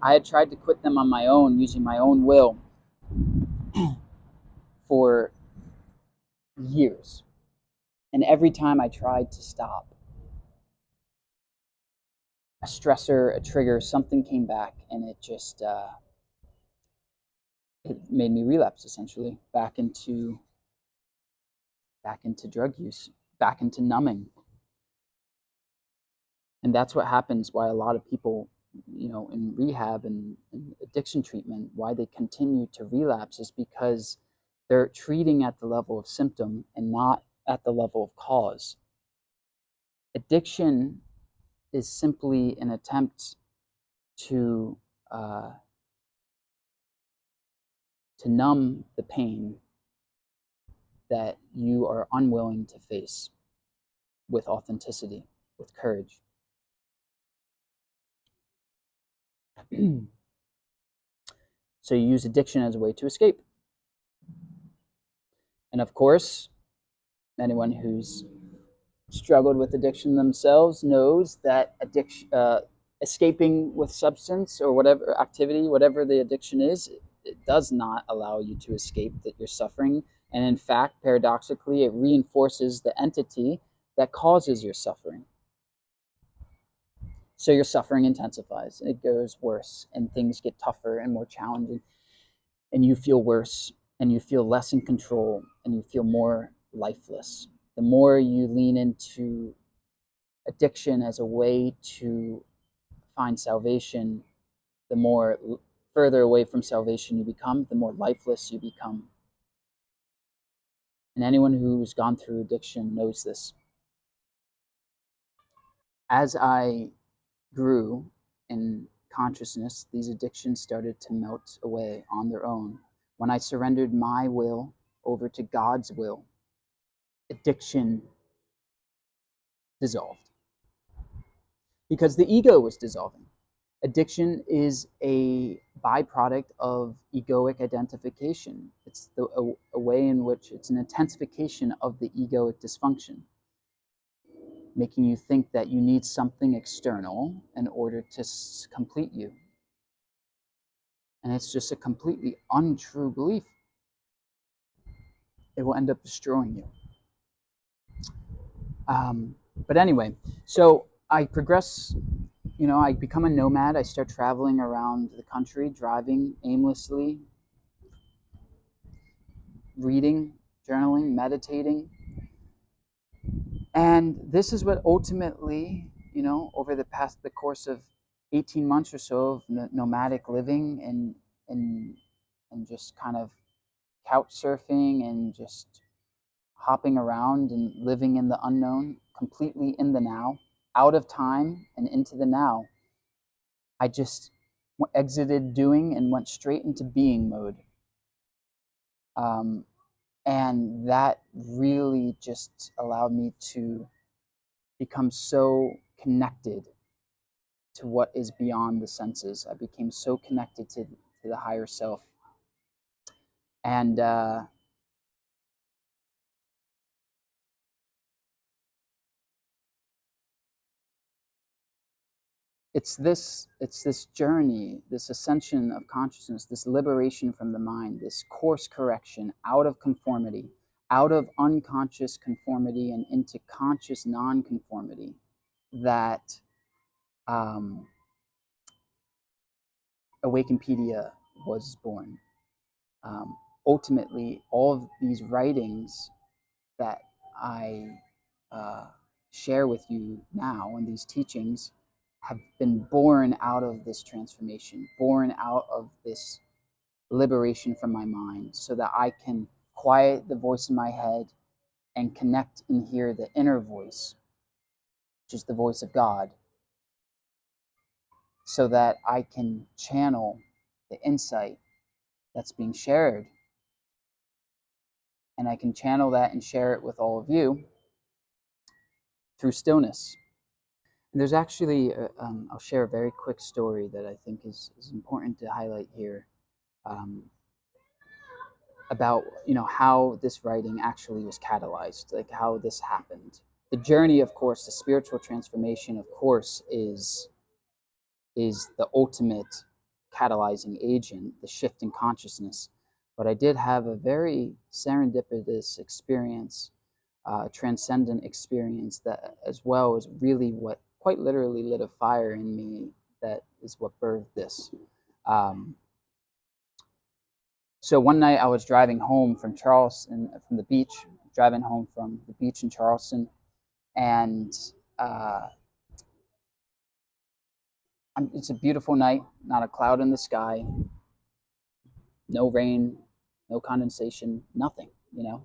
I had tried to quit them on my own, using my own will, for years. And every time I tried to stop, a stressor, a trigger, something came back, and it just it made me relapse, essentially, back into drug use, back into numbing. And that's what happens, why a lot of people, in rehab and addiction treatment, why they continue to relapse, is because they're treating at the level of symptom and not at the level of cause. Addiction is simply an attempt to numb the pain that you are unwilling to face with authenticity, with courage. So you use addiction as a way to escape. And of course, anyone who's struggled with addiction themselves knows that escaping with substance or whatever activity, whatever the addiction is, it does not allow you to escape that you're suffering. And in fact, paradoxically, it reinforces the entity that causes your suffering. So your suffering intensifies, it goes worse, and things get tougher and more challenging, and you feel worse, and you feel less in control, and you feel more lifeless. The more you lean into addiction as a way to find salvation, the more further away from salvation you become, the more lifeless you become. And anyone who's gone through addiction knows this. As I grew in consciousness, these addictions started to melt away on their own. When I surrendered my will over to God's will, addiction dissolved. Because the ego was dissolving. Addiction is a byproduct of egoic identification. It's a way in which it's an intensification of the egoic dysfunction, making you think that you need something external in order to complete you. And it's just a completely untrue belief. It will end up destroying you. But anyway, so I progress, I become a nomad. I start traveling around the country, driving aimlessly, reading, journaling, meditating. And this is what ultimately, over the course of 18 months or so of nomadic living and just kind of couch surfing and just hopping around and living in the unknown, completely in the now, out of time and into the now, I just exited doing and went straight into being mode. And that really just allowed me to become so connected to what is beyond the senses. I became so connected to the higher self. And it's this journey, this ascension of consciousness, this liberation from the mind, this course correction out of conformity, out of unconscious conformity and into conscious non-conformity, that Awakenpedia was born. Ultimately, all of these writings that I share with you now and these teachings have been born out of this transformation, born out of this liberation from my mind, so that I can quiet the voice in my head and connect and hear the inner voice, which is the voice of God, so that I can channel the insight that's being shared. And I can channel that and share it with all of you through stillness. And there's actually, I'll share a very quick story that I think is important to highlight here, about how this writing actually was catalyzed, like how this happened. The journey, of course, the spiritual transformation, of course, is is the ultimate catalyzing agent, the shift in consciousness. But I did have a very serendipitous experience, transcendent experience, that as well is really what quite literally lit a fire in me. That is what birthed this. So one night I was driving home from Charleston, from the beach, driving home from the beach in Charleston, and it's a beautiful night, not a cloud in the sky, no rain, no condensation, nothing,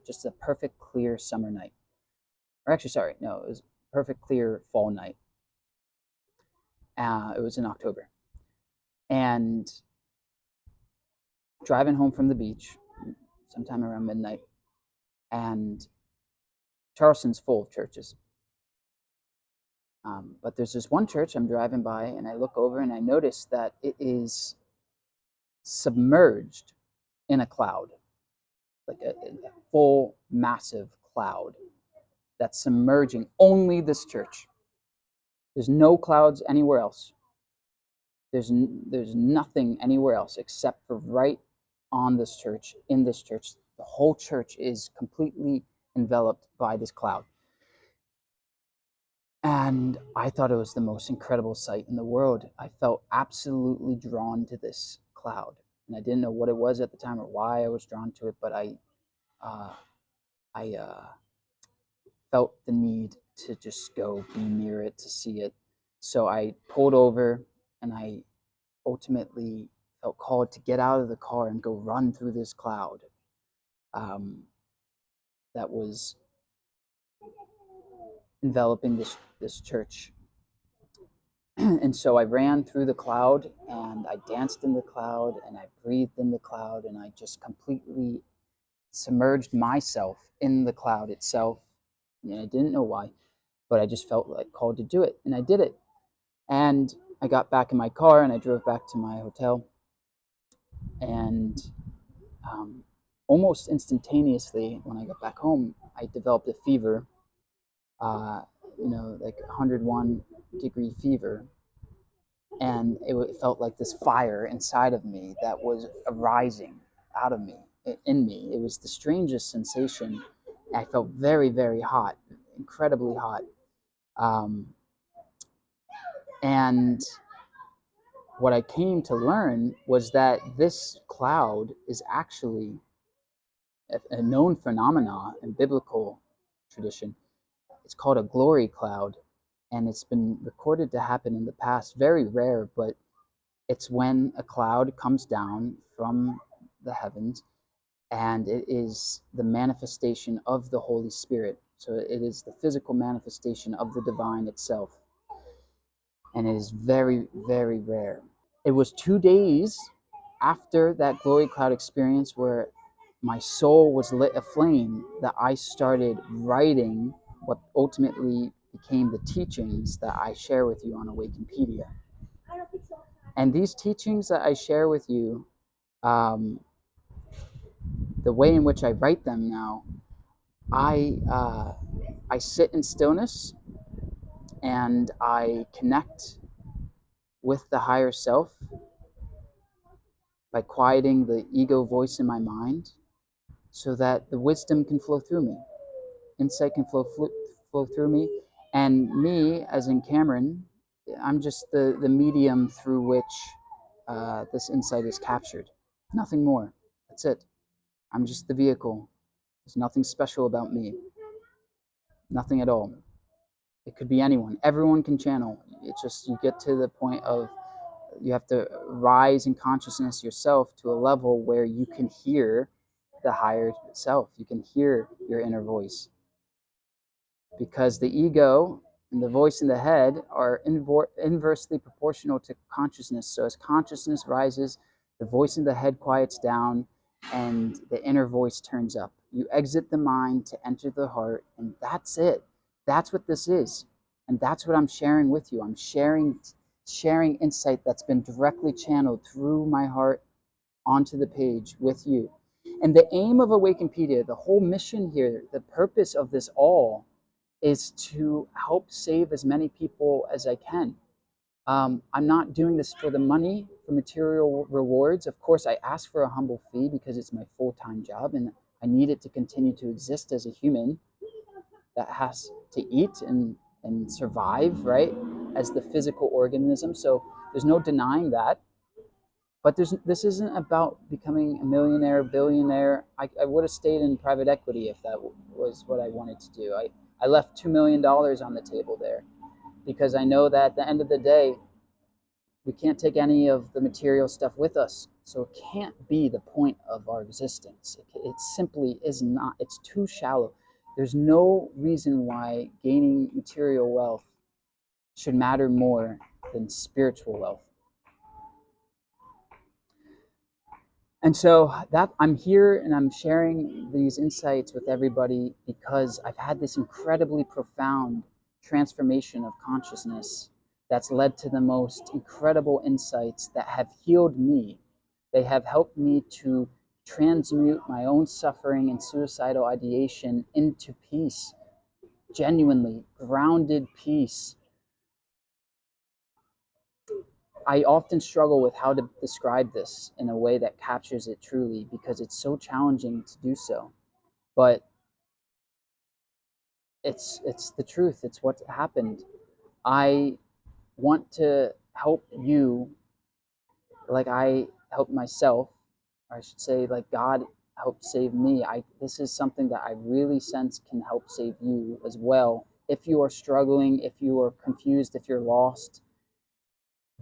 just a perfect clear summer night. Or actually, sorry, no, it was a perfect clear fall night. It was in October. And driving home from the beach sometime around midnight, and Charleston's full of churches. But there's this one church I'm driving by, and I look over and I notice that it is submerged in a cloud, like a full, massive cloud that's submerging only this church. There's no clouds anywhere else. There's nothing anywhere else except for right on this church, in this church. The whole church is completely enveloped by this cloud. And I thought it was the most incredible sight in the world. I felt absolutely drawn to this cloud. And I didn't know what it was at the time or why I was drawn to it, but I felt the need to just go be near it, to see it. So I pulled over, and I ultimately felt called to get out of the car and go run through this cloud that was enveloping this church. And so I ran through the cloud, and I danced in the cloud, and I breathed in the cloud, and I just completely submerged myself in the cloud itself. And I didn't know why, but I just felt like called to do it, and I did it. And I got back in my car, and I drove back to my hotel, and almost instantaneously when I got back home, I developed a fever, like 101-degree fever. And it felt like this fire inside of me that was arising out of me, in me. It was the strangest sensation. I felt very, very hot, incredibly hot. And what I came to learn was that this cloud is actually a known phenomena in biblical tradition. It's called a glory cloud, and it's been recorded to happen in the past. Very rare, but it's when a cloud comes down from the heavens, and it is the manifestation of the Holy Spirit. So it is the physical manifestation of the divine itself, and it is very, very rare. It was 2 days after that glory cloud experience where my soul was lit aflame that I started writing what ultimately became the teachings that I share with you on Awakenpedia. And these teachings that I share with you, the way in which I write them now, I sit in stillness, and I connect with the higher self by quieting the ego voice in my mind, so that the wisdom can flow through me, insight can flow through me, and me, as in Cameron, I'm just the medium through which this insight is captured. Nothing more. That's it. I'm just the vehicle. There's nothing special about me. Nothing at all. It could be anyone. Everyone can channel. It's just you get to the point of you have to rise in consciousness yourself to a level where you can hear the higher self. You can hear your inner voice. Because the ego and the voice in the head are inversely proportional to consciousness. So as consciousness rises, the voice in the head quiets down, and the inner voice turns up. You exit the mind to enter the heart, and that's it. That's what this is. And that's what I'm sharing with you. I'm sharing insight that's been directly channeled through my heart onto the page with you. And the aim of Awakenpedia, the whole mission here, the purpose of this all, is to help save as many people as I can. I'm not doing this for the money, for material rewards. Of course, I ask for a humble fee because it's my full-time job and I need it to continue to exist as a human that has to eat and survive, right? As the physical organism. So there's no denying that. But this isn't about becoming a millionaire, billionaire. I would have stayed in private equity if that was what I wanted to do. I left $2 million on the table there because I know that at the end of the day, we can't take any of the material stuff with us. So it can't be the point of our existence. It simply is not. It's too shallow. There's no reason why gaining material wealth should matter more than spiritual wealth. And so that I'm here and I'm sharing these insights with everybody because I've had this incredibly profound transformation of consciousness that's led to the most incredible insights that have healed me. They have helped me to transmute my own suffering and suicidal ideation into peace, genuinely grounded peace. I often struggle with how to describe this in a way that captures it truly because it's so challenging to do so. But it's the truth. It's what happened. I want to help you like I helped myself, or I should say like God helped save me. This is something that I really sense can help save you as well. If you are struggling, if you are confused, if you're lost,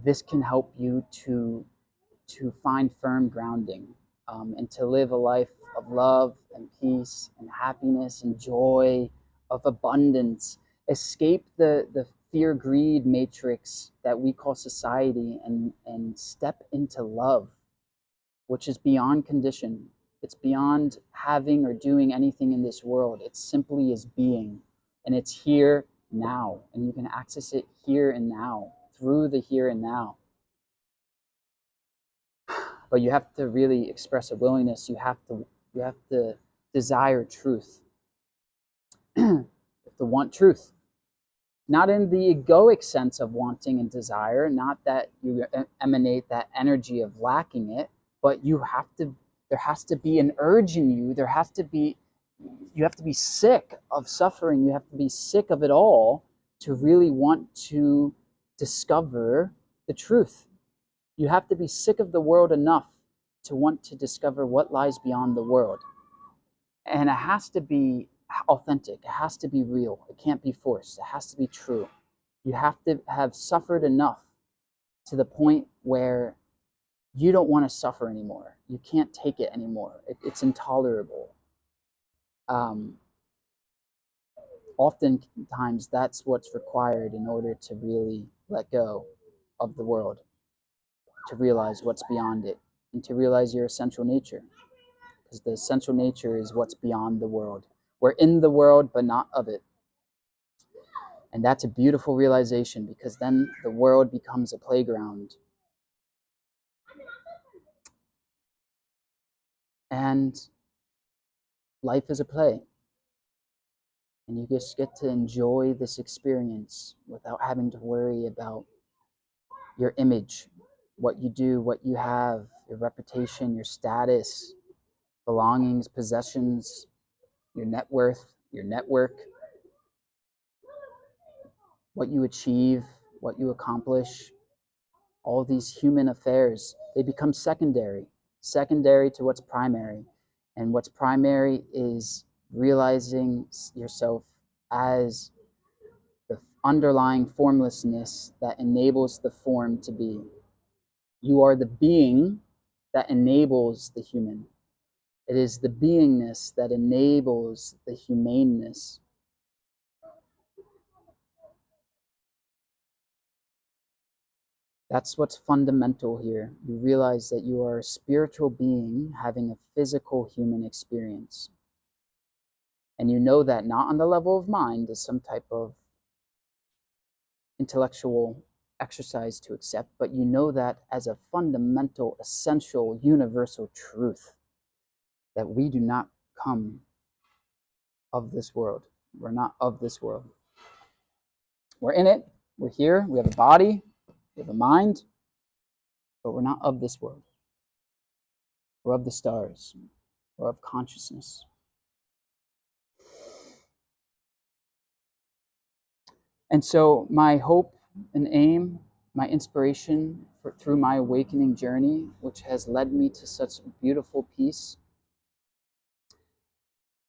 this can help you to find firm grounding and to live a life of love and peace and happiness and joy, of abundance. Escape the fear greed matrix that we call society and step into love, which is beyond condition. It's beyond having or doing anything in this world. It simply is being, and it's here now, and you can access it here and now through the here and now. But you have to really express a willingness. You have to desire truth. You have to want truth, not in the egoic sense of wanting and desire, not that you emanate that energy of lacking it, but you have to. There has to be an urge in you. You have to be sick of suffering. You have to be sick of it all to really want to discover the truth. You have to be sick of the world enough to want to discover what lies beyond the world. And it has to be authentic. It has to be real. It can't be forced. It has to be true. You have to have suffered enough to the point where you don't want to suffer anymore. You can't take it anymore. It's intolerable. Oftentimes, that's what's required in order to really let go of the world, to realize what's beyond it, and to realize your essential nature. Because the essential nature is what's beyond the world. We're in the world, but not of it. And that's a beautiful realization because then the world becomes a playground. And life is a play. And you just get to enjoy this experience without having to worry about your image, what you do, what you have, your reputation, your status, belongings, possessions, your net worth, your network, what you achieve, what you accomplish. All these human affairs, they become secondary to what's primary. And what's primary is realizing yourself as the underlying formlessness that enables the form to be. You are the being that enables the human. It is the beingness that enables the humaneness. That's what's fundamental here. You realize that you are a spiritual being having a physical human experience. And you know that not on the level of mind as some type of intellectual exercise to accept, but you know that as a fundamental, essential, universal truth that we do not come of this world. We're not of this world. We're in it. We're here. We have a body. We have a mind, but we're not of this world. We're of the stars. We're of consciousness. And so my hope and aim, my inspiration through my awakening journey, which has led me to such beautiful peace,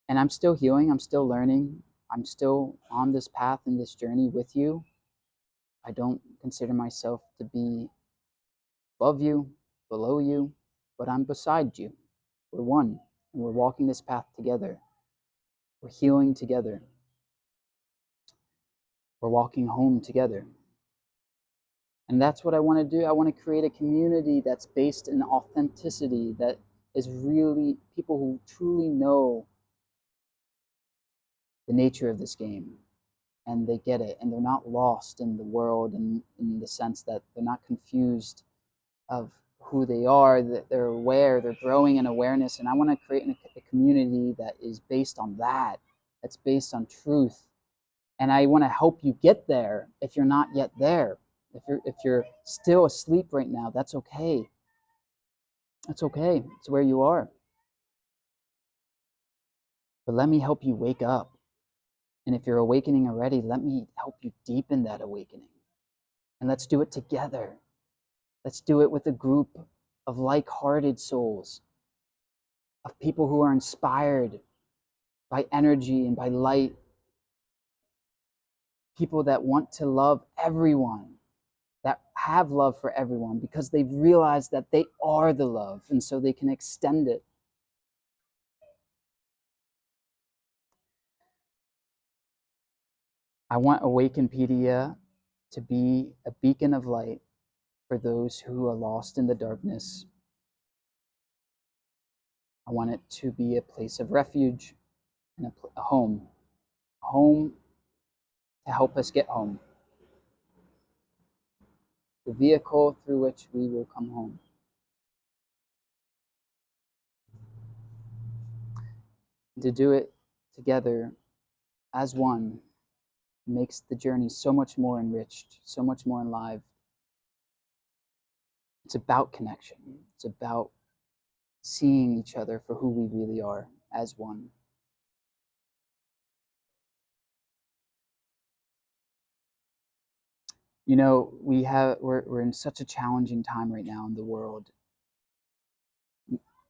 and I'm still healing, I'm still learning, I'm still on this path and this journey with you. I don't consider myself to be above you, below you, but I'm beside you. We're one, and we're walking this path together. We're healing together. We're walking home together. And that's what I want to do. I want to create a community that's based in authenticity, that is really people who truly know the nature of this game, and they get it, and they're not lost in the world in the sense that they're not confused of who they are, that they're aware, they're growing in awareness. And I want to create a community that is based on that, that's based on truth. And I want to help you get there if you're not yet there. If you're still asleep right now, that's okay. That's okay. It's where you are. But let me help you wake up. And if you're awakening already, let me help you deepen that awakening. And let's do it together. Let's do it with a group of like-hearted souls, of people who are inspired by energy and by light, people that want to love everyone, that have love for everyone because they've realized that they are the love, and so they can extend it. I want Awakenpedia to be a beacon of light for those who are lost in the darkness. I want it to be a place of refuge and a home to help us get home, the vehicle through which we will come home. To do it together as one makes the journey so much more enriched, so much more enlivened. It's about connection. It's about seeing each other for who we really are as one. You know, we're in such a challenging time right now in the world.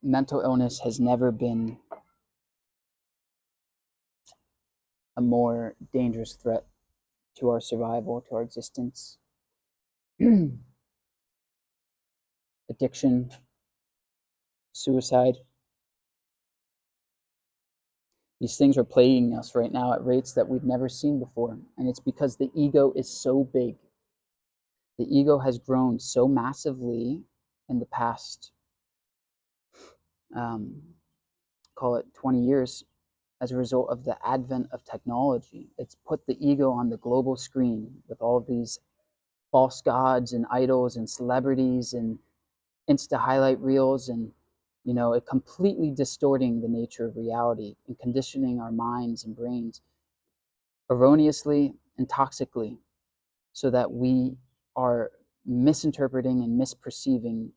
Mental illness has never been a more dangerous threat to our survival, to our existence. Addiction, suicide. These things are plaguing us right now at rates that we've never seen before. And it's because the ego is so big. The ego has grown so massively in the past, call it 20 years, as a result of the advent of technology. It's put the ego on the global screen with all of these false gods and idols and celebrities and Insta highlight reels, and it completely distorting the nature of reality and conditioning our minds and brains erroneously and toxically, so that we are misinterpreting and misperceiving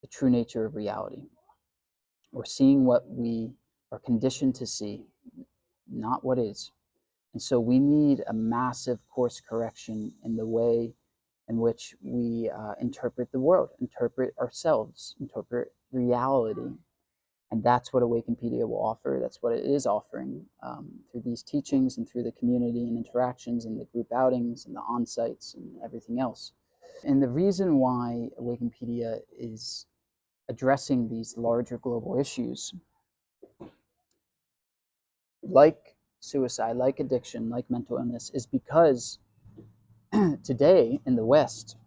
the true nature of reality. We're seeing what we are conditioned to see, not what is. And so we need a massive course correction in the way in which we interpret the world, interpret ourselves, interpret reality. And that's what Awakenpedia will offer. That's what it is offering through these teachings and through the community and interactions and the group outings and the on-sites and everything else. And the reason why Awakenpedia is addressing these larger global issues, like suicide, like addiction, like mental illness, is because today in the West,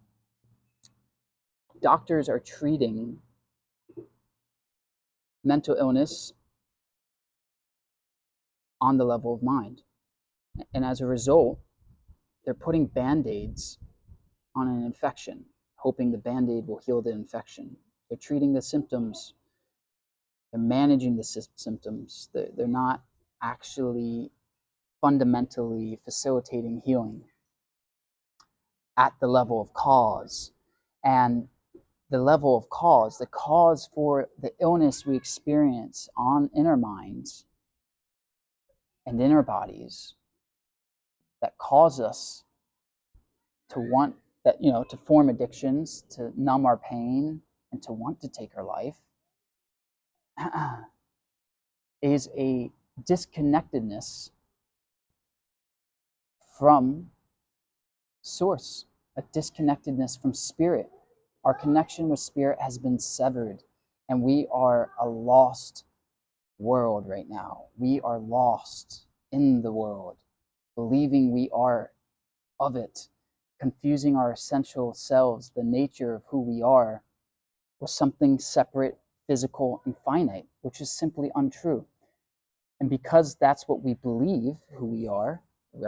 doctors are treating mental illness on the level of mind. And as a result, they're putting Band-Aids on an infection, hoping the Band-Aid will heal the infection. They're treating the symptoms. They're managing the symptoms. They're not actually fundamentally facilitating healing. at the level of cause. And the level of cause, the cause for the illness we experience in our minds and in our bodies that cause us to want that, to form addictions, to numb our pain, and to want to take our life, is a disconnectedness from source, a disconnectedness from spirit. Our connection with spirit has been severed, and we are a lost world right now. We are lost in the world, believing we are of it, confusing our essential selves, the nature of who we are, with something separate, physical, and finite, which is simply untrue. And because that's what we believe who we are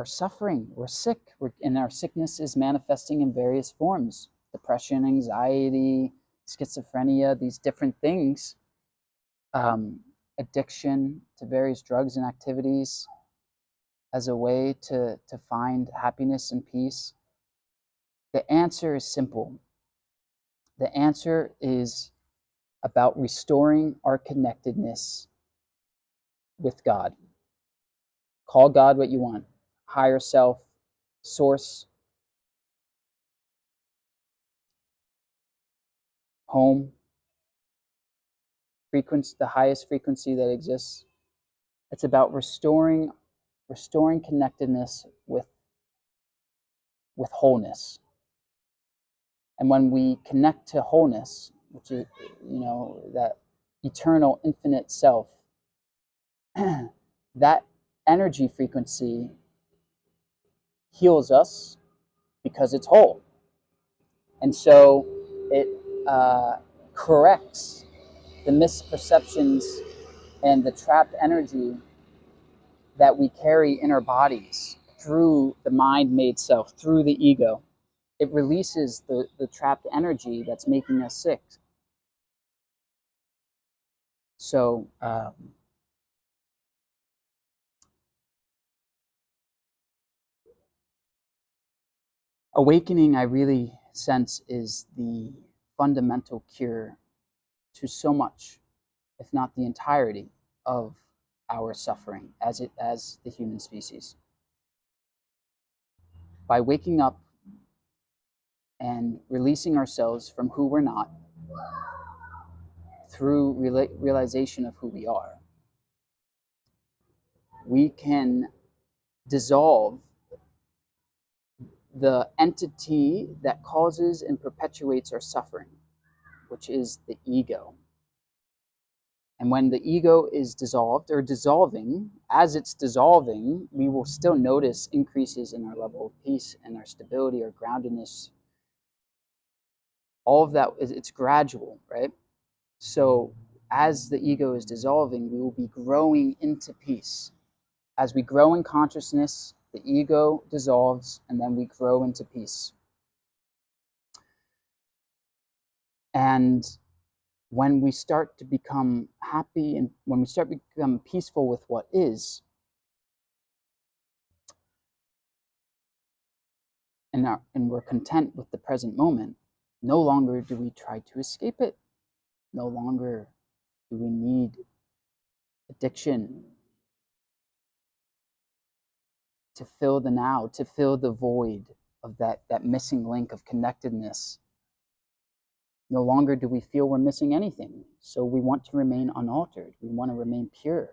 suffering, we're sick, and our sickness is manifesting in various forms: depression, anxiety, schizophrenia, these different things, addiction to various drugs and activities as a way to find happiness and peace. The answer is simple. The answer is about restoring our connectedness with God. Call God what you want: higher self, source, home, frequency, the highest frequency that exists. It's about restoring connectedness with wholeness. And when we connect to wholeness, which is, that eternal, infinite self, that energy frequency heals us because it's whole. And so it corrects the misperceptions and the trapped energy that we carry in our bodies through the mind-made self, through the ego. It releases the trapped energy that's making us sick. So awakening, I really sense, is the fundamental cure to so much, if not the entirety, of our suffering as the human species. By waking up and releasing ourselves from who we're not through realization of who we are, we can dissolve the entity that causes and perpetuates our suffering, which is the ego. And when the ego is dissolved or dissolving, as it's dissolving, we will still notice increases in our level of peace and our stability, our groundedness. All of that, it's gradual, right? So as the ego is dissolving, we will be growing into peace. As we grow in consciousness, the ego dissolves, and then we grow into peace. And when we start to become happy and when we start to become peaceful with what is, and we're content with the present moment, no longer do we try to escape it. No longer do we need addiction to fill the now, to fill the void of that missing link of connectedness. No longer do we feel we're missing anything. So we want to remain unaltered. We want to remain pure.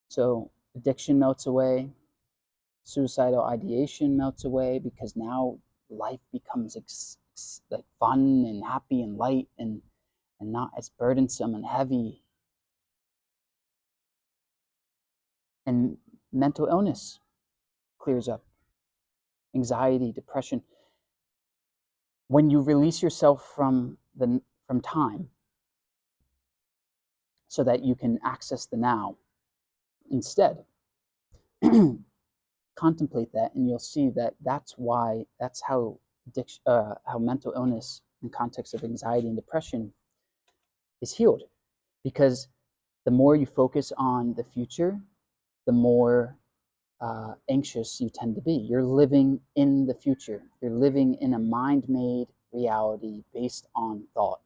So addiction melts away. Suicidal ideation melts away, because now life becomes like fun and happy and light and not as burdensome and heavy. And mental illness clears up. Anxiety, depression. When you release yourself from time, so that you can access the now instead, contemplate that, and you'll see that that's how mental illness in context of anxiety and depression is healed, because the more you focus on the future, the more anxious you tend to be. You're living in the future. You're living in a mind-made reality based on thought.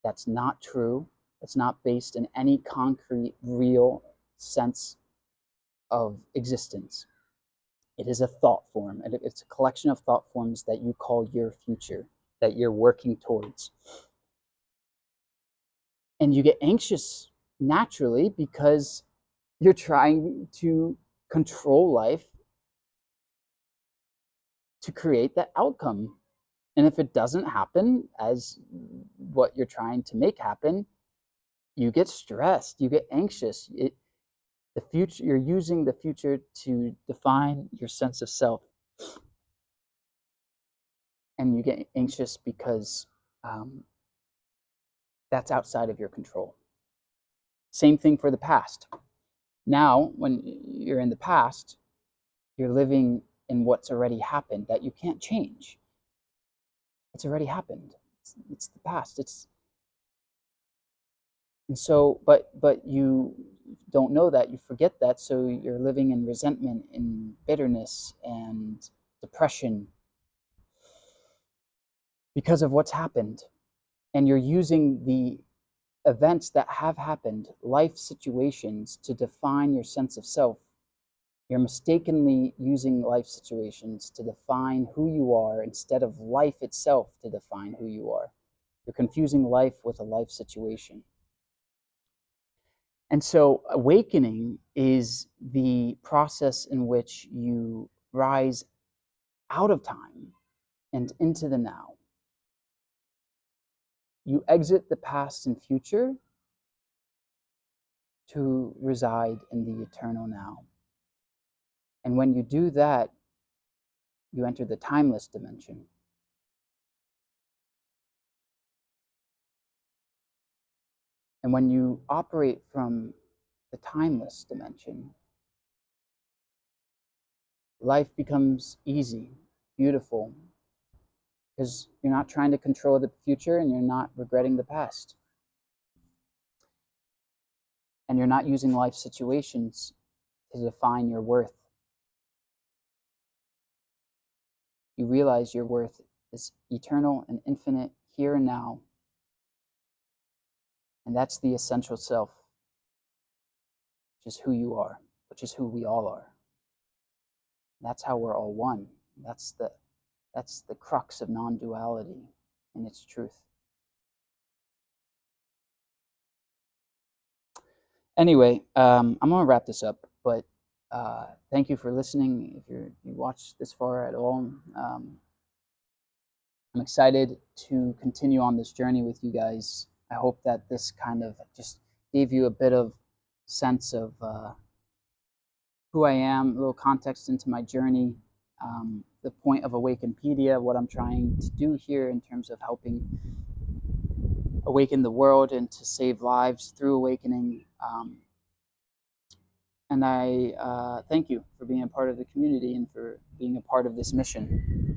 That's not true. It's not based in any concrete, real sense of existence. It is a thought form. It's a collection of thought forms that you call your future, that you're working towards. And you get anxious naturally because you're trying to control life to create that outcome. And if it doesn't happen as what you're trying to make happen, you get stressed, you get anxious. The future, you're using the future to define your sense of self. And you get anxious because that's outside of your control. Same thing for the past. Now, when you're in the past, you're living in what's already happened that you can't change. It's already happened. It's the past. And so, but you don't know that, you forget that, so you're living in resentment, in bitterness, and depression because of what's happened. And you're using the events that have happened, life situations, to define your sense of self. You're mistakenly using life situations to define who you are instead of life itself to define who you are. You're confusing life with a life situation. And so awakening is the process in which you rise out of time and into the now. You exit the past and future to reside in the eternal now. And when you do that, you enter the timeless dimension. And when you operate from the timeless dimension, life becomes easy, beautiful, because you're not trying to control the future and you're not regretting the past. And you're not using life situations to define your worth. You realize your worth is eternal and infinite here and now. And that's the essential self, which is who you are, which is who we all are. That's how we're all one. That's the crux of non-duality in its truth. Anyway, I'm going to wrap this up, but thank you for listening. If you watched this far at all, I'm excited to continue on this journey with you guys. I hope that this kind of just gave you a bit of sense of who I am, a little context into my journey, the point of Awakenpedia, what I'm trying to do here in terms of helping awaken the world and to save lives through awakening. And I thank you for being a part of the community and for being a part of this mission.